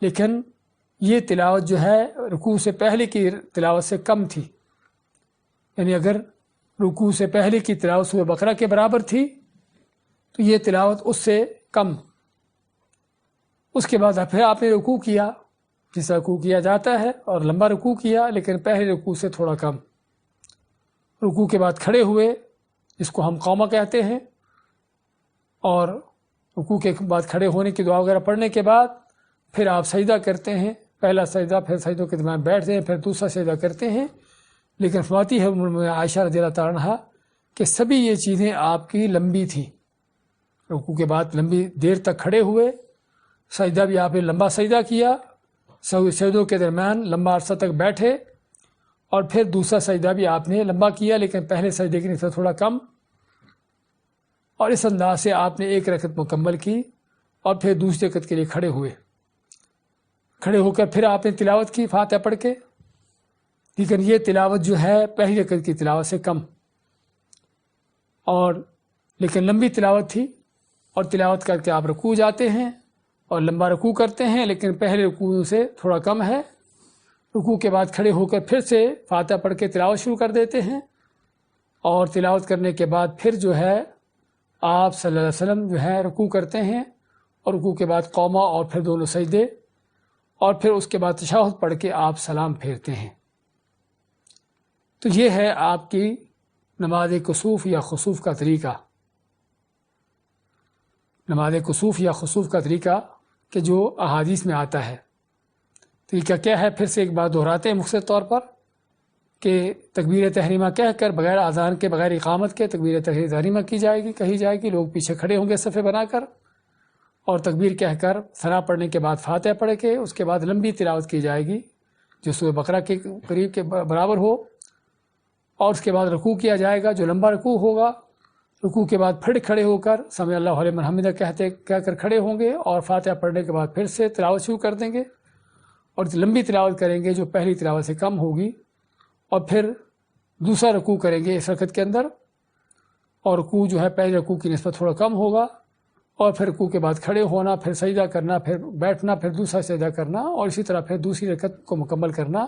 لیکن یہ تلاوت جو ہے رکوع سے پہلے کی تلاوت سے کم تھی، یعنی اگر رکوع سے پہلے کی تلاوت سورہ بقرہ کے برابر تھی تو یہ تلاوت اس سے کم۔ اس کے بعد پھر آپ نے رکوع کیا، جس طرح رکوع کیا جاتا ہے، اور لمبا رکوع کیا، لیکن پہلے رکوع سے تھوڑا کم۔ رکوع کے بعد کھڑے ہوئے، جس کو ہم قومہ کہتے ہیں، اور رکوع کے بعد کھڑے ہونے کی دعا وغیرہ پڑھنے کے بعد پھر آپ سجدہ کرتے ہیں، پہلا سجدہ، پھر سجدوں کے درمیان بیٹھتے ہیں، پھر دوسرا سجدہ کرتے ہیں۔ لیکن فرماتی ہے عائشہ رضی اللہ تعالیٰ عنہا کہ سبھی یہ چیزیں آپ کی لمبی تھیں۔ رکوع کے بعد لمبی دیر تک کھڑے ہوئے، سجدہ بھی آپ نے لمبا سجدہ کیا، سجدوں کے درمیان لمبا عرصہ تک بیٹھے، اور پھر دوسرا سجدہ بھی آپ نے لمبا کیا، لیکن پہلے سجدے کی نسبت تھوڑا کم، اور اس انداز سے آپ نے ایک رکعت مکمل کی، اور پھر دوسری رکعت کے لیے کھڑے ہوئے۔ کھڑے ہو کر پھر آپ نے تلاوت کی فاتحہ پڑھ کے، لیکن یہ تلاوت جو ہے پہلی رکعت کی تلاوت سے کم، اور لیکن لمبی تلاوت تھی، اور تلاوت کر کے آپ رکوع جاتے ہیں اور لمبا رکوع کرتے ہیں، لیکن پہلے رکوع سے تھوڑا کم ہے۔ رکوع کے بعد کھڑے ہو کر پھر سے فاتحہ پڑھ کے تلاوت شروع کر دیتے ہیں، اور تلاوت کرنے کے بعد پھر جو ہے آپ صلی اللہ علیہ وسلم جو ہے رکوع کرتے ہیں، اور رکوع کے بعد قومہ اور پھر دونوں سجدے، اور پھر اس کے بعد تشہد پڑھ کے آپ سلام پھیرتے ہیں۔ تو یہ ہے آپ کی نماز کسوف یا خسوف کا طریقہ۔ نماز کسوف یا خسوف کا طریقہ کہ جو احادیث میں آتا ہے۔ طریقہ کیا ہے؟ پھر سے ایک بات دہراتے ہیں مختصر طور پر کہ تکبیر تحریمہ کہہ کر بغیر اذان کے، بغیر اقامت کے تکبیر تحریمہ کہی جائے گی، لوگ پیچھے کھڑے ہوں گے صفے بنا کر، اور تکبیر کہہ کر ثنا پڑھنے کے بعد فاتحہ پڑھ کے اس کے بعد لمبی تلاوت کی جائے گی جو سورہ بقرہ کے قریب کے برابر ہو، اور اس کے بعد رکوع کیا جائے گا جو لمبا رکوع ہوگا۔ رکوع کے بعد پھر کھڑے ہو کر سمع اللہ لمن حمدہ کہہ کر کھڑے ہوں گے، اور فاتحہ پڑھنے کے بعد پھر سے تلاوت شروع کر دیں گے، اور لمبی تلاوت کریں گے جو پہلی تلاوت سے کم ہوگی، اور پھر دوسرا رکوع کریں گے اس رکعت کے اندر، اور رکوع جو ہے پہلے رکوع کی نسبت تھوڑا کم ہوگا، اور پھر رکوع کے بعد کھڑے ہونا، پھر سجدہ کرنا، پھر بیٹھنا، پھر دوسرا سجدہ کرنا، اور اسی طرح پھر دوسری رکعت کو مکمل کرنا۔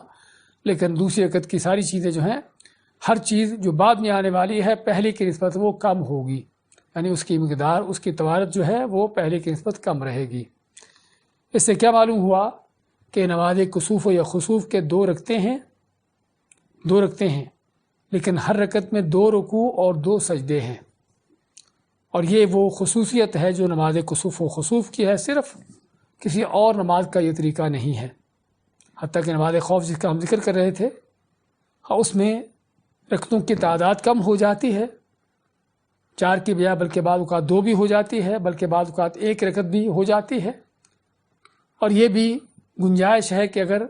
لیکن دوسری رکعت کی ساری چیزیں جو ہیں، ہر چیز جو بعد میں آنے والی ہے پہلے کی نسبت وہ کم ہوگی، یعنی اس کی مقدار، اس کی توارت جو ہے وہ پہلے کی نسبت کم رہے گی۔ اس سے کیا معلوم ہوا کہ نماز کسوف یا خسوف کے دو رکعتیں ہیں، لیکن ہر رکعت میں 2 رکوع اور 2 سجدے ہیں، اور یہ وہ خصوصیت ہے جو نماز کسوف و خسوف کی ہے، صرف کسی اور نماز کا یہ طریقہ نہیں ہے۔ حتیٰ کہ نماز خوف جس کا ہم ذکر کر رہے تھے، اس میں رکعتوں کی تعداد کم ہو جاتی ہے، 4 کی بجائے بلکہ بعض اوقات 2 بھی ہو جاتی ہے، بلکہ بعض اوقات 1 رکعت بھی ہو جاتی ہے، اور یہ بھی گنجائش ہے کہ اگر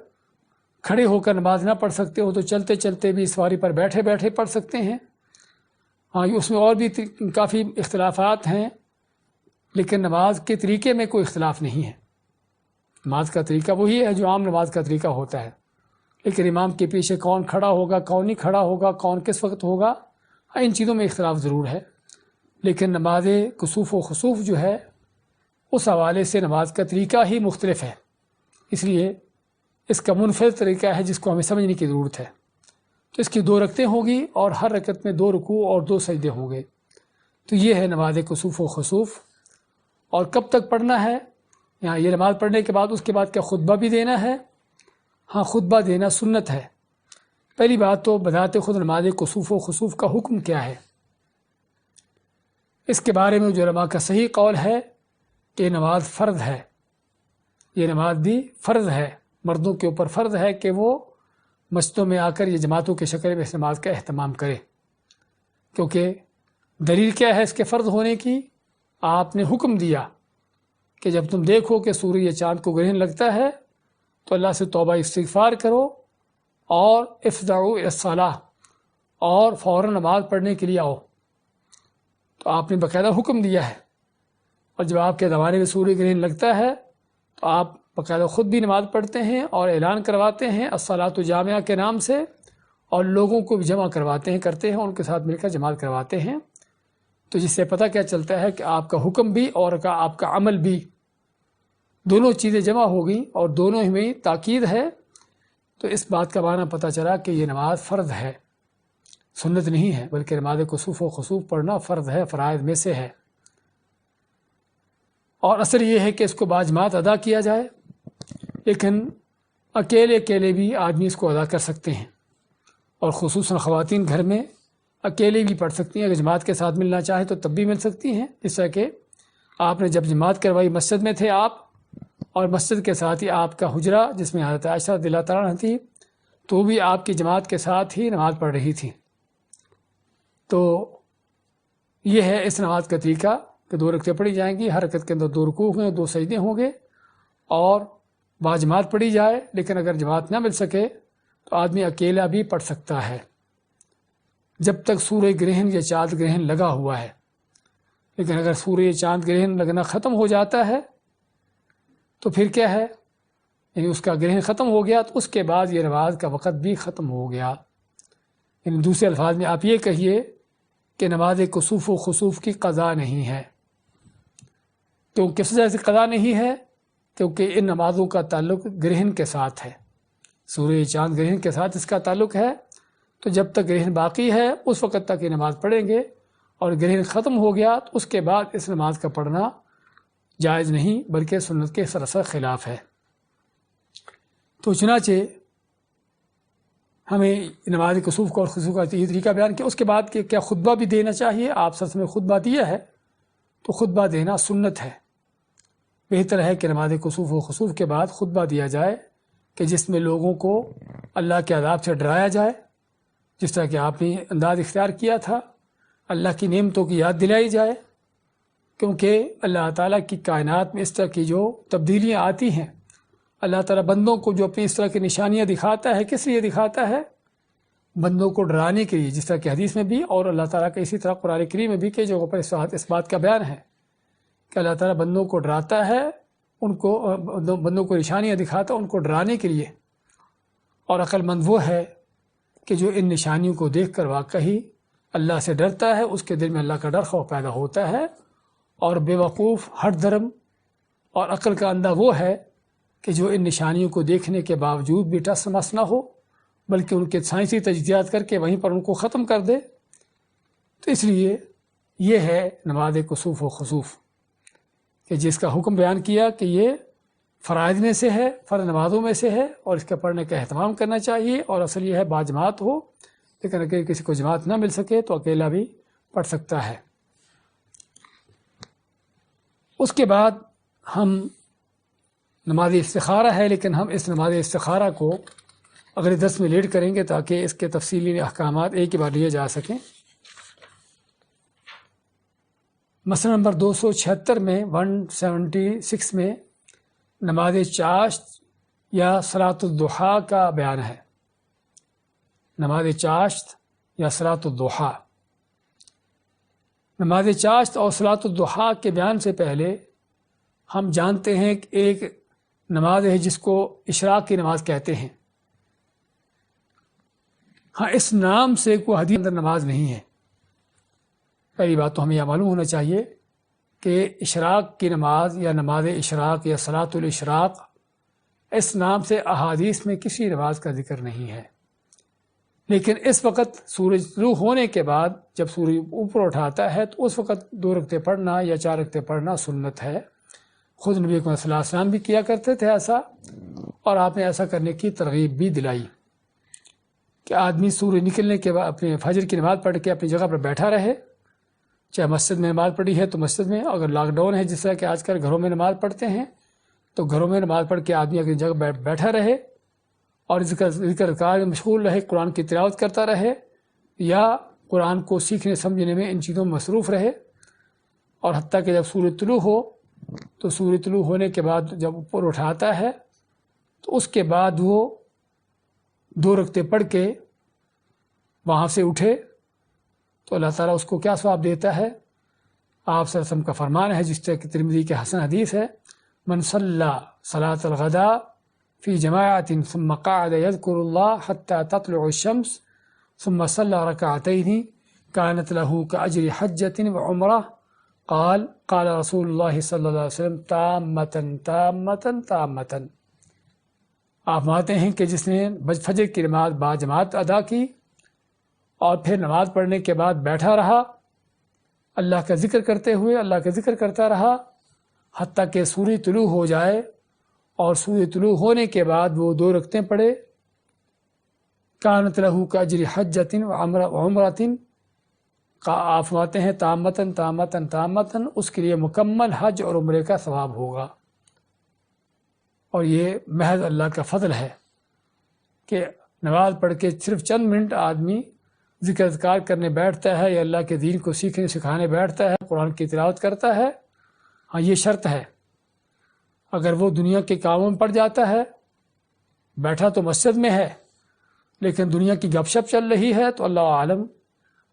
کھڑے ہو کر نماز نہ پڑھ سکتے ہو تو چلتے چلتے بھی سواری پر بیٹھے بیٹھے پڑھ سکتے ہیں۔ ہاں، اس میں اور بھی کافی اختلافات ہیں، لیکن نماز کے طریقے میں کوئی اختلاف نہیں ہے۔ نماز کا طریقہ وہی ہے جو عام نماز کا طریقہ ہوتا ہے، لیکن امام کے پیچھے کون کھڑا ہوگا، کون نہیں کھڑا ہوگا، کون کس وقت ہوگا، ان چیزوں میں اختلاف ضرور ہے۔ لیکن نماز کسوف و خسوف جو ہے اس حوالے سے نماز کا طریقہ ہی مختلف ہے، اس لیے اس کا منفرد طریقہ ہے جس کو ہمیں سمجھنے کی ضرورت ہے۔ تو اس کی 2 رکعتیں ہوگی، اور ہر رکعت میں 2 رکوع اور 2 سجدے ہوں گے۔ تو یہ ہے نماز کسوف و خسوف۔ اور کب تک پڑھنا ہے؟ یہاں یہ نماز پڑھنے کے بعد اس کے بعد کیا خطبہ بھی دینا ہے؟ ہاں، خطبہ دینا سنت ہے۔ پہلی بات تو بذات خود نماز کسوف و خسوف کا حکم کیا ہے، اس کے بارے میں جو علماء کا صحیح قول ہے کہ نماز فرض ہے، یہ نماز بھی فرض ہے، مردوں کے اوپر فرض ہے کہ وہ مسجدوں میں آ کر یہ جماعتوں کی شکل میں اس نماز کا اہتمام کرے۔ کیونکہ دلیل کیا ہے اس کے فرض ہونے کی؟ آپ نے حکم دیا کہ جب تم دیکھو کہ سورج یا چاند کو گرہن لگتا ہے تو اللہ سے توبہ استغفار کرو اور افزعوا الی الصلاۃ، اور فوراً نماز پڑھنے کے لیے آؤ۔ تو آپ نے باقاعدہ حکم دیا ہے، اور جب آپ کے زمانے میں سورج گرہن لگتا ہے تو آپ باقاعدہ خود بھی نماز پڑھتے ہیں اور اعلان کرواتے ہیں الصلاۃ جامعہ کے نام سے، اور لوگوں کو بھی جمع کرتے ہیں ان کے ساتھ مل کر جماعت کرواتے ہیں۔ تو جس سے پتہ کیا چلتا ہے کہ آپ کا حکم بھی اور آپ کا عمل بھی، دونوں چیزیں جمع ہو گئیں اور دونوں ہی میں تاکید ہے۔ تو اس بات کا معنی پتہ چلا کہ یہ نماز فرض ہے، سنت نہیں ہے، بلکہ نماز کسوف و خسوف پڑھنا فرض ہے، فرائض میں سے ہے۔ اور اصل یہ ہے کہ اس کو باجماعت ادا کیا جائے، لیکن اکیلے بھی آدمی اس کو ادا کر سکتے ہیں، اور خصوصاً خواتین گھر میں اکیلے بھی پڑھ سکتی ہیں۔ اگر جماعت کے ساتھ ملنا چاہیں تو تب بھی مل سکتی ہیں، جس طرح کہ آپ نے جب جماعت کروائی مسجد میں تھے آپ، اور مسجد کے ساتھ ہی آپ کا حجرہ جس میں حضرت عائشہ رضی اللہ تعالیٰ عنہا تھی، تو بھی آپ کی جماعت کے ساتھ ہی نماز پڑھ رہی تھی۔ تو یہ ہے اس نماز کا طریقہ کہ 2 رکعتیں پڑھی جائیں گی، ہر رکعت کے اندر 2 رکوع ہوں گے، 2 سجدے ہوں گے، اور باجماعت پڑھی جائے۔ لیکن اگر جماعت نہ مل سکے تو آدمی اکیلا بھی پڑھ سکتا ہے جب تک سورج گرہن یا چاند گرہن لگا ہوا ہے۔ لیکن اگر سورج یا چاند گرہن لگنا ختم ہو جاتا ہے تو پھر کیا ہے، یعنی اس کا گرہن ختم ہو گیا تو اس کے بعد یہ نماز کا وقت بھی ختم ہو گیا۔ یعنی دوسرے الفاظ میں آپ یہ کہیے کہ نماز کسوف و خسوف کی قضا نہیں ہے۔ کیوں کس وجہ سے قضا نہیں ہے؟ کیونکہ ان نمازوں کا تعلق گرہن کے ساتھ ہے، سورج چاند گرہن کے ساتھ اس کا تعلق ہے۔ تو جب تک گرہن باقی ہے اس وقت تک یہ نماز پڑھیں گے، اور گرہن ختم ہو گیا تو اس کے بعد اس نماز کا پڑھنا جائز نہیں، بلکہ سنت کے سراسر خلاف ہے۔ تو چنانچہ ہمیں نماز کسوف اور خسوف کا یہ طریقہ بیان کیا۔ اس کے بعد کہ کیا خطبہ بھی دینا چاہیے؟ آپ سب میں خطبہ دیا ہے، تو خطبہ دینا سنت ہے۔ بہتر ہے کہ نماز کسوف و خسوف کے بعد خطبہ دیا جائے کہ جس میں لوگوں کو اللہ کے عذاب سے ڈرایا جائے، جس طرح کہ آپ نے انداز اختیار کیا تھا، اللہ کی نعمتوں کی یاد دلائی جائے، کیونکہ اللہ تعالیٰ کی کائنات میں اس طرح کی جو تبدیلیاں آتی ہیں، اللہ تعالیٰ بندوں کو جو اپنی اس طرح کی نشانیاں دکھاتا ہے، کس لیے دکھاتا ہے؟ بندوں کو ڈرانے کے لیے، جس طرح کہ حدیث میں بھی اور اللہ تعالیٰ کا اسی طرح قرآن کریم میں بھی کئی جگہوں پر اس بات کا بیان ہے کہ اللہ تعالیٰ بندوں کو ڈراتا ہے، ان کو بندوں کو نشانیاں دکھاتا ہے ان کو ڈرانے کے لیے۔ اور عقل مند وہ ہے کہ جو ان نشانیوں کو دیکھ کر واقعی اللہ سے ڈرتا ہے، اس کے دل میں اللہ کا ڈر خوف پیدا ہوتا ہے۔ اور بے وقوف ہٹ درم اور عقل کا اندھا وہ ہے کہ جو ان نشانیوں کو دیکھنے کے باوجود بھی ٹس مس نہ ہو، بلکہ ان کے سائنسی تجزیات کر کے وہیں پر ان کو ختم کر دے۔ تو اس لیے یہ ہے نماز کسوف و خسوف کہ جس کا حکم بیان کیا کہ یہ فرائض میں سے ہے، فرض نمازوں میں سے ہے، اور اس کے پڑھنے کا اہتمام کرنا چاہیے۔ اور اصل یہ ہے باجماعت ہو، لیکن اگر کسی کو جماعت نہ مل سکے تو اکیلا بھی پڑھ سکتا ہے۔ اس کے بعد ہم نماز استخارہ ہے، لیکن ہم اس نماز استخارہ کو اگلے درس میں لیٹ کریں گے تاکہ اس کے تفصیلی احکامات ایک ہی بار لیے جا سکیں۔ مسئلہ نمبر 276 میں 176 میں نماز چاشت یا صلاۃ الضحیٰ کا بیان ہے۔ نماز چاشت یا صلاۃ الضحیٰ، نماز چاشت اور صلاۃ الضحیٰ کے بیان سے پہلے ہم جانتے ہیں کہ ایک نماز ہے جس کو اشراق کی نماز کہتے ہیں۔ ہاں، اس نام سے کوئی حدیث اندر نماز نہیں ہے۔ پہلی بات تو ہمیں یہ معلوم ہونا چاہیے کہ اشراق کی نماز یا نماز اشراق یا صلاۃ الاشراق، اس نام سے احادیث میں کسی نماز کا ذکر نہیں ہے۔ لیکن اس وقت سورج طلوع ہونے کے بعد جب سورج اوپر اٹھاتا ہے تو اس وقت 2 رکعتیں پڑھنا یا 4 رکعتیں پڑھنا سنت ہے۔ خود نبی صلی اللہ علیہ وسلم بھی کیا کرتے تھے ایسا، اور آپ نے ایسا کرنے کی ترغیب بھی دلائی کہ آدمی سورج نکلنے کے بعد اپنے فجر کی نماز پڑھ کے اپنی جگہ پر بیٹھا رہے، چاہے مسجد میں نماز پڑھی ہے تو مسجد میں، اگر لاک ڈاؤن ہے جس طرح کہ آج کل گھروں میں نماز پڑھتے ہیں تو گھروں میں نماز پڑھ کے آدمی اپنی جگہ بیٹھا رہے اور ذکر اذکار میں مشغول رہے، قرآن کی تلاوت کرتا رہے، یا قرآن کو سیکھنے سمجھنے میں ان چیزوں میں مصروف رہے، اور حتیٰ کہ جب سورج طلوع ہو تو سورج طلوع ہونے کے بعد جب اوپر اٹھاتا ہے تو اس کے بعد وہ 2 رکعتیں پڑھ کے وہاں سے اٹھے تو اللہ تعالیٰ اس کو کیا ثواب دیتا ہے؟ آپ صلی اللہ علیہ وسلم کا فرمان ہے، جس طرح کہ ترمذی کے حسن حدیث ہے، من صلی صلاۃ الغداء فی جماعت ثم قعد یذکر اللہ حتی تطلع الشمس ثم صلی رکعتین کانت له کاجر حجۃ وعمرہ قال قال رسول اللہ صلی اللہ علیہ وسلم تامۃ تامۃ تامۃ۔ آپ مانتے ہیں کہ جس نے فجر کی نماز با جماعت ادا کی اور پھر نماز پڑھنے کے بعد بیٹھا رہا، اللہ کا ذکر کرتے ہوئے اللہ کا ذکر کرتا رہا حتیٰ کہ سورج طلوع ہو جائے، اور سورج طلوع ہونے کے بعد وہ 2 رکعتیں پڑھے، کانت لہو کاجر حجۃ وعمرۃ، آپ فرماتے ہیں تامتن تامتن تامتن، اس کے لیے مکمل حج اور عمرے کا ثواب ہوگا۔ اور یہ محض اللہ کا فضل ہے کہ نماز پڑھ کے صرف چند منٹ آدمی ذکر اذکار کرنے بیٹھتا ہے یا اللہ کے دین کو سیکھنے سکھانے بیٹھتا ہے، قرآن کی تلاوت کرتا ہے۔ ہاں یہ شرط ہے، اگر وہ دنیا کے کاموں میں پڑ جاتا ہے، بیٹھا تو مسجد میں ہے لیکن دنیا کی گپ شپ چل رہی ہے، تو اللہ عالم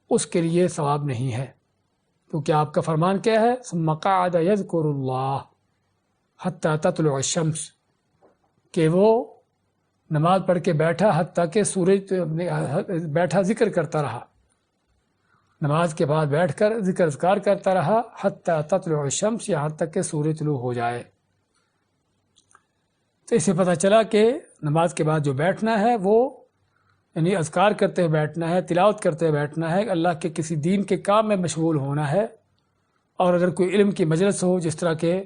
اس کے لیے ثواب نہیں ہے، کیونکہ آپ کا فرمان کیا ہے؟ ثم قعد یذکر اللہ حتی تطلع الشمس، کہ وہ نماز پڑھ کے بیٹھا حتیٰ کہ سورج بیٹھا ذکر کرتا رہا، نماز کے بعد بیٹھ کر ذکر اذکار کرتا رہا حتی تطلع الشمس، یہاں تک کہ سورج طلوع ہو جائے۔ تو اس سے پتہ چلا کہ نماز کے بعد جو بیٹھنا ہے وہ یعنی اذکار کرتے ہوئے بیٹھنا ہے، تلاوت کرتے ہوئے بیٹھنا ہے، اللہ کے کسی دین کے کام میں مشغول ہونا ہے۔ اور اگر کوئی علم کی مجلس ہو، جس طرح کہ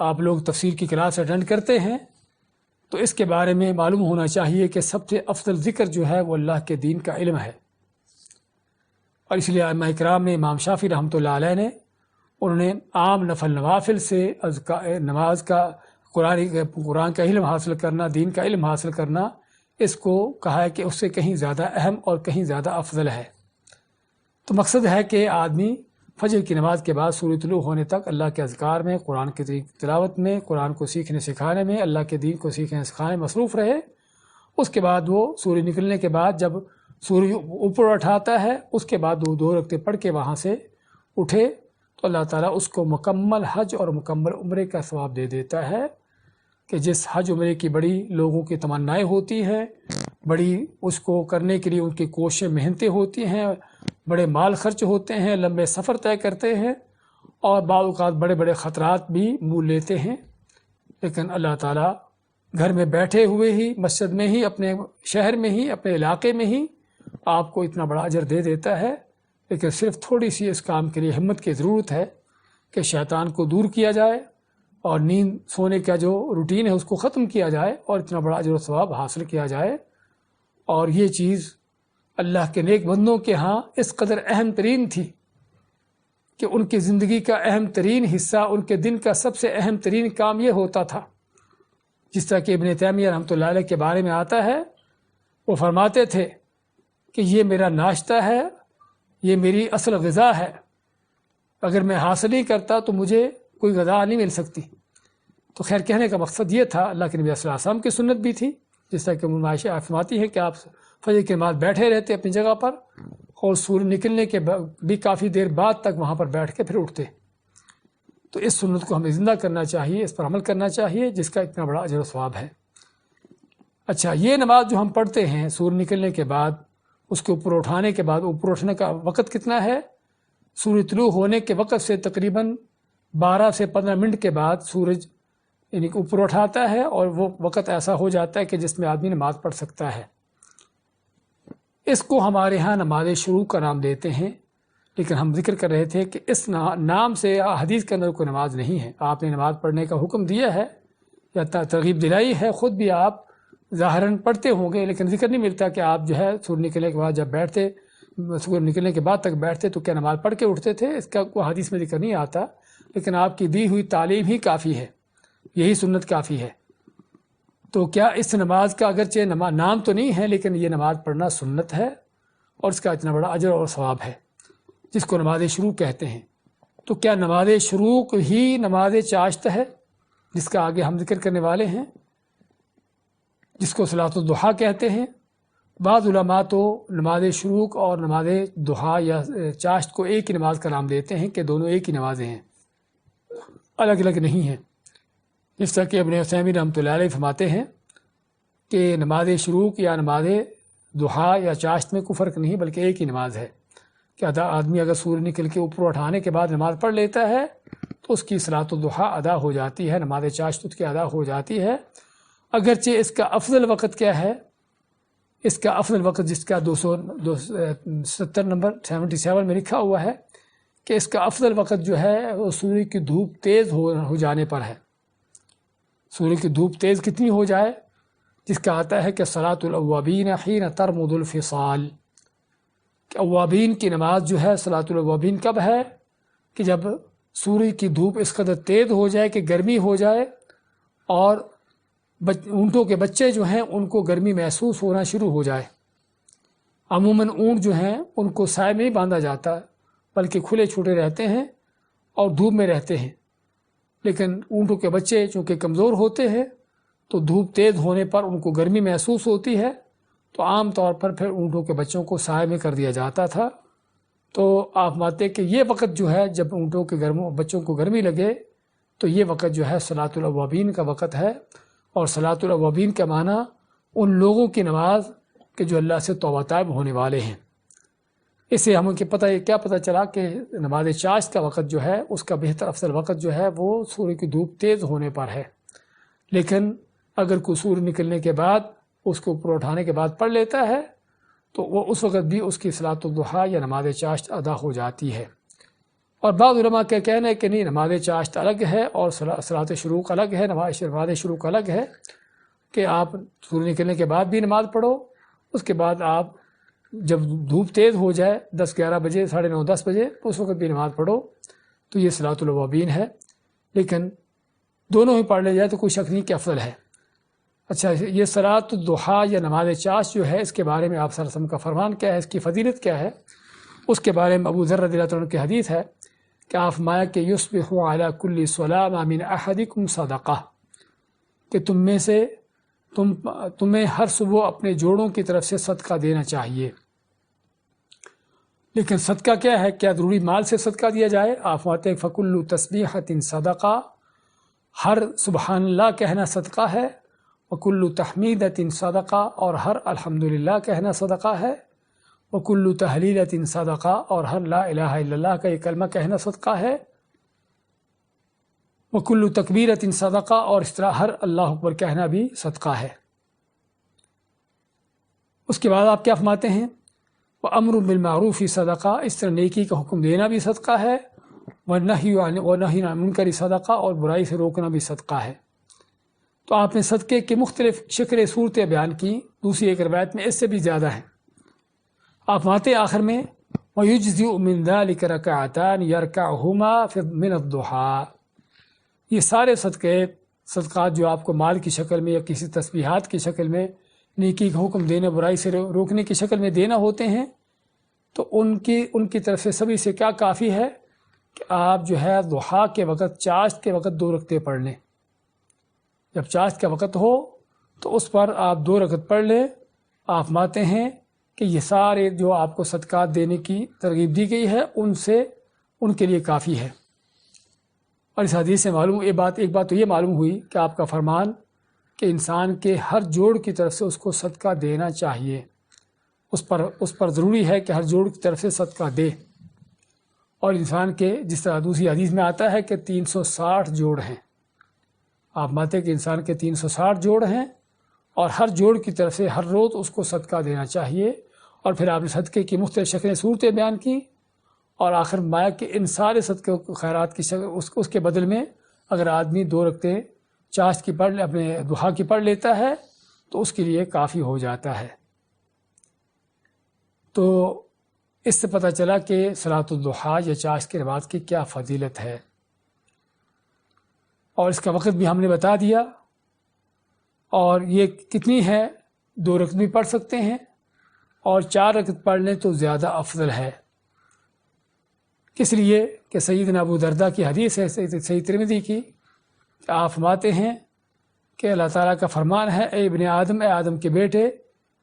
آپ لوگ تفسیر کی کلاس اٹینڈ کرتے ہیں، تو اس کے بارے میں معلوم ہونا چاہیے کہ سب سے افضل ذکر جو ہے وہ اللہ کے دین کا علم ہے۔ اور اس لیے ائمہ اکرام میں امام شافعی رحمۃ اللہ علیہ نے انہوں نے عام نفل نوافل سے نماز کا قرآن کا علم حاصل کرنا، دین کا علم حاصل کرنا، اس کو کہا ہے کہ اس سے کہیں زیادہ اہم اور کہیں زیادہ افضل ہے۔ تو مقصد ہے کہ آدمی فجر کی نماز کے بعد سورج طلوع ہونے تک اللہ کے اذکار میں، قرآن کی تلاوت میں، قرآن کو سیکھنے سکھانے میں، اللہ کے دین کو سیکھنے سکھانے میں مصروف رہے۔ اس کے بعد وہ سورج نکلنے کے بعد جب سورج اوپر اٹھاتا ہے، اس کے بعد وہ 2 رکعتیں پڑھ کے وہاں سے اٹھے تو اللہ تعالیٰ اس کو مکمل حج اور مکمل عمرے کا ثواب دے دیتا ہے، کہ جس حج عمرے کی بڑی لوگوں کی تمنائیں ہوتی ہیں، بڑی اس کو کرنے کے لیے ان کی کوششیں محنتیں ہوتی ہیں، بڑے مال خرچ ہوتے ہیں، لمبے سفر طے کرتے ہیں، اور بعض اوقات بڑے بڑے خطرات بھی مول لیتے ہیں، لیکن اللہ تعالیٰ گھر میں بیٹھے ہوئے ہی، مسجد میں ہی، اپنے شہر میں ہی، اپنے علاقے میں ہی آپ کو اتنا بڑا اجر دے دیتا ہے۔ لیکن صرف تھوڑی سی اس کام کے لیے ہمت کی ضرورت ہے کہ شیطان کو دور کیا جائے اور نیند سونے کا جو روٹین ہے اس کو ختم کیا جائے اور اتنا بڑا اجر و ثواب حاصل کیا جائے۔ اور یہ چیز اللہ کے نیک بندوں کے ہاں اس قدر اہم ترین تھی کہ ان کی زندگی کا اہم ترین حصہ، ان کے دن کا سب سے اہم ترین کام یہ ہوتا تھا۔ جس طرح کہ ابن تیمیہ رحمۃ اللہ علیہ کے بارے میں آتا ہے، وہ فرماتے تھے کہ یہ میرا ناشتہ ہے، یہ میری اصل غذا ہے، اگر میں حاصل نہیں کرتا تو مجھے کوئی غذا نہیں مل سکتی۔ تو خیر کہنے کا مقصد یہ تھا، اللہ کے نبی صلی اللہ علیہ وسلم کی سنت بھی تھی، جس طرح کہ عائشہ فرماتی ہے کہ آپ فجر کے بعد بیٹھے رہتے اپنی جگہ پر، اور سورج نکلنے کے بھی کافی دیر بعد تک وہاں پر بیٹھ کے پھر اٹھتے۔ تو اس سنت کو ہمیں زندہ کرنا چاہیے، اس پر عمل کرنا چاہیے، جس کا اتنا بڑا اجر و ثواب ہے۔ اچھا، یہ نماز جو ہم پڑھتے ہیں سورج نکلنے کے بعد، اس کے اوپر اٹھانے کے بعد، اوپر اٹھنے کا وقت کتنا ہے؟ سورج طلوع ہونے کے وقت سے تقریباً 12 سے 15 منٹ کے بعد سورج یعنی اوپر اٹھاتا ہے، اور وہ وقت ایسا ہو جاتا ہے کہ جس میں آدمی نماز پڑھ سکتا ہے۔ اس کو ہمارے ہاں نماز شروع کا نام دیتے ہیں، لیکن ہم ذکر کر رہے تھے کہ اس نام سے حدیث کے اندر کوئی نماز نہیں ہے۔ آپ نے نماز پڑھنے کا حکم دیا ہے یا ترغیب دلائی ہے، خود بھی آپ ظاہراً پڑھتے ہوں گے، لیکن ذکر نہیں ملتا کہ آپ جو ہے سورج نکلنے کے بعد جب بیٹھتے، سورج نکلنے کے بعد تک بیٹھتے تو کیا نماز پڑھ کے اٹھتے تھے، اس کا کوئی حدیث میں ذکر نہیں آتا، لیکن آپ کی دی ہوئی تعلیم ہی کافی ہے، یہی سنت کافی ہے۔ تو کیا اس نماز کا اگرچہ نام تو نہیں ہے، لیکن یہ نماز پڑھنا سنت ہے، اور اس کا اتنا بڑا اجر اور ثواب ہے، جس کو نماز شروع کہتے ہیں۔ تو کیا نماز شروق ہی نماز چاشت ہے جس کا آگے ہم ذکر کرنے والے ہیں، جس کو صلاۃ الضحیٰ کہتے ہیں؟ بعض علماء تو نماز شروق اور نماز ضحیٰ یا چاشت کو ایک ہی نماز کا نام دیتے ہیں کہ دونوں ایک ہی نمازیں ہیں، الگ الگ نہیں ہیں، جس طرح کہ ابن عثیمین رحمۃ اللہ علیہ فرماتے ہیں کہ نماز شروق یا نماز ضحیٰ یا چاشت میں کوئی فرق نہیں بلکہ ایک ہی نماز ہے، کہ آدمی اگر سورج نکل کے اوپر اٹھانے کے بعد نماز پڑھ لیتا ہے تو اس کی صلاۃ الضحیٰ ادا ہو جاتی ہے، نماز چاشت اس کی ادا ہو جاتی ہے، اگرچہ اس کا افضل وقت کیا ہے؟ اس کا افضل وقت جس کا 270 نمبر 77 میں لکھا ہوا ہے کہ اس کا افضل وقت جو ہے وہ سورج کی دھوپ تیز ہو جانے پر ہے۔ سورج کی دھوپ تیز کتنی ہو جائے؟ جس کا آتا ہے کہ صلاۃ الاوابین حین ترمد الفصال، کہ اوابین کی نماز جو ہے صلاۃ الاوابین کب ہے؟ کہ جب سورج کی دھوپ اس قدر تیز ہو جائے کہ گرمی ہو جائے اور اونٹوں کے بچے جو ہیں ان کو گرمی محسوس ہونا شروع ہو جائے۔ عموماً اونٹ جو ہیں ان کو سائے میں ہی باندھا جاتا ہے بلکہ کھلے چھوٹے رہتے ہیں اور دھوپ میں رہتے ہیں، لیکن اونٹوں کے بچے چونکہ کمزور ہوتے ہیں تو دھوپ تیز ہونے پر ان کو گرمی محسوس ہوتی ہے، تو عام طور پر پھر اونٹوں کے بچوں کو سائے میں کر دیا جاتا تھا۔ تو آپ مانتے کہ یہ وقت جو ہے جب اونٹوں کے بچوں کو گرمی لگے تو یہ وقت جو ہے صلاۃ الاوابین کا وقت ہے، اور صلاۃ الاوابین کا معنی ان لوگوں کی نماز کہ جو اللہ سے توبہ طائب ہونے والے ہیں۔ اس سے ہمیں کیا پتہ چلا کہ نماز چاشت کا وقت جو ہے اس کا بہتر افضل وقت جو ہے وہ سورج کی دھوپ تیز ہونے پر ہے، لیکن اگر کوئی سورج نکلنے کے بعد اس کو اوپر اٹھانے کے بعد پڑھ لیتا ہے تو وہ اس وقت بھی اس کی صلاۃ الضحیٰ یا نماز چاشت ادا ہو جاتی ہے۔ اور بعض علماء کا کہنا ہے کہ نہیں، نماز چاشت الگ ہے اور صلاۃ شروق الگ ہے، نماز شروق الگ ہے کہ آپ سورج نکلنے کے بعد بھی نماز پڑھو، اس کے بعد آپ جب دھوپ تیز ہو جائے 10-11 بجے 9:30-10 بجے تو اس وقت بھی نماز پڑھو، تو یہ صلاۃ الاوابین ہے۔ لیکن دونوں ہی پڑھ لے جائے تو کوئی شک نہیں کہ افضل ہے۔ اچھا، یہ صلاۃ الضحیٰ یا نماز چاشت جو ہے اس کے بارے میں آپ صلی اللہ علیہ وسلم کا فرمان کیا ہے، اس کی فضیلت کیا ہے؟ اس کے بارے میں ابو ذر رضی اللہ عنہ کی حدیث ہے کہ آپ فرمایا کہ یصبح علی کل سلامہ من احدکم صدقہ، کہ تمہیں ہر صبح اپنے جوڑوں کی طرف سے صدقہ دینا چاہیے۔ لیکن صدقہ کیا ہے؟ کیا ضروری مال سے صدقہ دیا جائے؟ آپ فرماتے ہیں فکل تسبیحۃ صدقہ، ہر سبحان اللہ کہنا صدقہ ہے، وکل تحمیدۃ صدقہ، اور ہر الحمدللہ کہنا صدقہ ہے، وکل تحلیلۃ صدقہ، اور ہر لا الہ الا اللہ کا یہ کلمہ کہنا صدقہ ہے، وکل تکبیرۃ صدقہ، اور اس طرح ہر اللہ اکبر کہنا بھی صدقہ ہے۔ اس کے بعد آپ کیا فرماتے ہیں؟ وَأَمْرٌ بِالْمَعْرُوفِ صدقہ، اس طرح نیکی کا حکم دینا بھی صدقہ ہے، وَنَهْيُ عَنِ الْمُنْكَرِ صدقہ، اور برائی سے روکنا بھی صدقہ ہے۔ تو آپ نے صدقے کی مختلف شکل صورتیں بیان کی، دوسری ایک روایت میں اس سے بھی زیادہ ہیں۔ آپ فرماتے آخر میں وَيُجْزِئُ مِنْ ذَلِكَ رَكَعَتَانِ يَرْكَعُهُمَا مِنَ الضُّحَىٰ، یہ سارے صدقات جو آپ کو مال کی شکل میں یا کسی تسبیحات کی شکل میں، نیکی کا حکم دینے برائی سے روکنے کی شکل میں دینا ہوتے ہیں، تو ان کی طرف سے سبھی سے کیا کافی ہے کہ آپ جو ہے ضحیٰ کے وقت، چاشت کے وقت 2 رکعتیں پڑھ لیں۔ جب چاشت کا وقت ہو تو اس پر آپ 2 رکعت پڑھ لیں۔ آپ مانتے ہیں کہ یہ سارے جو آپ کو صدقات دینے کی ترغیب دی گئی ہے ان کے لیے کافی ہے۔ اور اس حدیث سے معلوم ایک بات تو یہ معلوم ہوئی کہ آپ کا فرمان کہ انسان کے ہر جوڑ کی طرف سے اس کو صدقہ دینا چاہیے، اس پر ضروری ہے کہ ہر جوڑ کی طرف سے صدقہ دے۔ اور انسان کے جس طرح دوسری حدیث میں آتا ہے کہ 360 جوڑ ہیں، آپ مانتے ہیں کہ انسان کے 360 جوڑ ہیں اور ہر جوڑ کی طرف سے ہر روز اس کو صدقہ دینا چاہیے۔ اور پھر آپ نے صدقے کی مختلف شکلیں صورتیں بیان کی، اور آخر میں کہ ان سارے صدقے خیرات کی اس کے بدل میں اگر آدمی 2 رکعتیں چاشت کی پڑھ اپنے ضحیٰ کی پڑھ لیتا ہے تو اس کے لیے کافی ہو جاتا ہے۔ تو اس سے پتہ چلا کہ صلاۃ الضحیٰ یا چاشت کے نماز کی کیا فضیلت ہے، اور اس کا وقت بھی ہم نے بتا دیا، اور یہ کتنی ہے، 2 رکعت بھی پڑھ سکتے ہیں، اور 4 رکعت پڑھ لیں تو زیادہ افضل ہے، کس لیے کہ سیدنا ابو دردہ کی حدیث ہے سید ترمذی کی کہ آپ فرماتے ہیں کہ اللہ تعالیٰ کا فرمان ہے، اے ابن آدم، اے آدم کے بیٹے،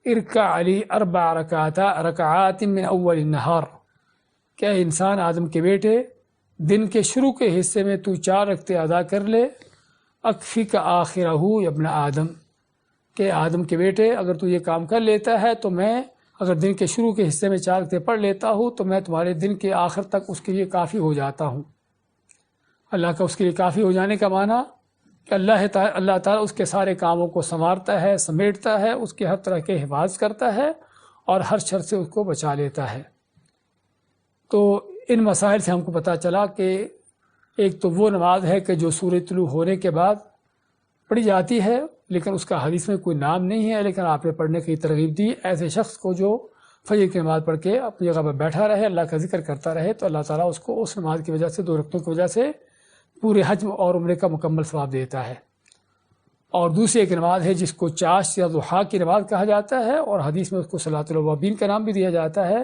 ارکع علی 4 رکعات من اول النہار، کہ اے انسان آدم کے بیٹے دن کے شروع کے حصے میں تو 4 رکعتیں ادا کر لے، اکفک آخرہ یا ابن آدم، کہ آدم کے بیٹے اگر تو یہ کام کر لیتا ہے تو میں اگر دن کے شروع کے حصے میں 4 رکعتیں پڑھ لیتا ہوں تو میں تمہارے دن کے آخر تک اس کے لیے کافی ہو جاتا ہوں۔ اللہ کا اس کے لیے کافی ہو جانے کا معنی کہ اللہ تعالیٰ اس کے سارے کاموں کو سنوارتا ہے، سمیٹتا ہے، اس کے ہر طرح کے حفاظت کرتا ہے اور ہر شر سے اس کو بچا لیتا ہے۔ تو ان مسائل سے ہم کو پتہ چلا کہ ایک تو وہ نماز ہے کہ جو سورج طلوع ہونے کے بعد پڑھی جاتی ہے، لیکن اس کا حدیث میں کوئی نام نہیں ہے، لیکن آپ نے پڑھنے کی ترغیب دی ایسے شخص کو جو فجر کی نماز پڑھ کے اپنی جگہ پر بیٹھا رہے، اللہ کا ذکر کرتا رہے، تو اللہ تعالیٰ اس کو اس نماز کی وجہ سے 2 رکعتوں کی وجہ سے پورے حج اور عمرے کا مکمل ثواب دیتا ہے۔ اور دوسری ایک نماز ہے جس کو چاشت یا ضحیٰ کی نماز کہا جاتا ہے، اور حدیث میں اس کو صلاۃ الاوابین کا نام بھی دیا جاتا ہے،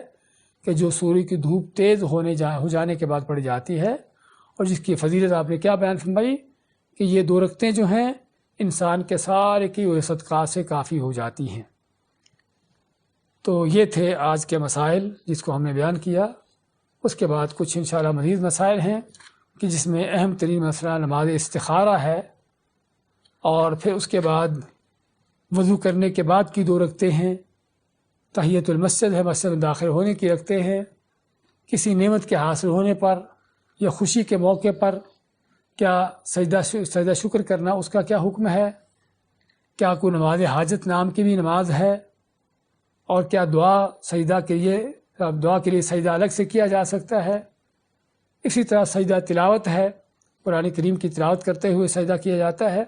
کہ جو سورج کی دھوپ تیز ہو جانے کے بعد پڑھی جاتی ہے، اور جس کی فضیلت آپ نے کیا بیان فرمائی کہ یہ 2 رکعتیں جو ہیں انسان کے سارے کی ہوئے صدقات سے کافی ہو جاتی ہیں۔ تو یہ تھے آج کے مسائل جس کو ہم نے بیان کیا۔ اس کے بعد کچھ انشاءاللہ مزید مسائل ہیں کہ جس میں اہم ترین مسئلہ نماز استخارہ ہے، اور پھر اس کے بعد وضو کرنے کے بعد کی 2 رکعتیں ہیں، تحیۃ المسجد ہے، مسجد میں داخل ہونے کی رکعتیں ہیں، کسی نعمت کے حاصل ہونے پر یا خوشی کے موقع پر کیا سجدہ شکر کرنا، اس کا کیا حکم ہے، کیا کوئی نماز حاجت نام کی بھی نماز ہے، اور کیا دعا کے لیے سجدہ الگ سے کیا جا سکتا ہے، اسی طرح سجدہ تلاوت ہے، قرآن کریم کی تلاوت کرتے ہوئے سجدہ کیا جاتا ہے۔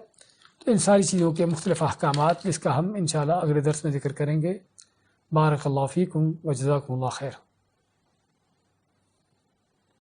تو ان ساری چیزوں کے مختلف احکامات جس کا ہم انشاءاللہ اگلے درس میں ذکر کریں گے۔ بارک اللہ فیکم و جزاکم اللہ خیر۔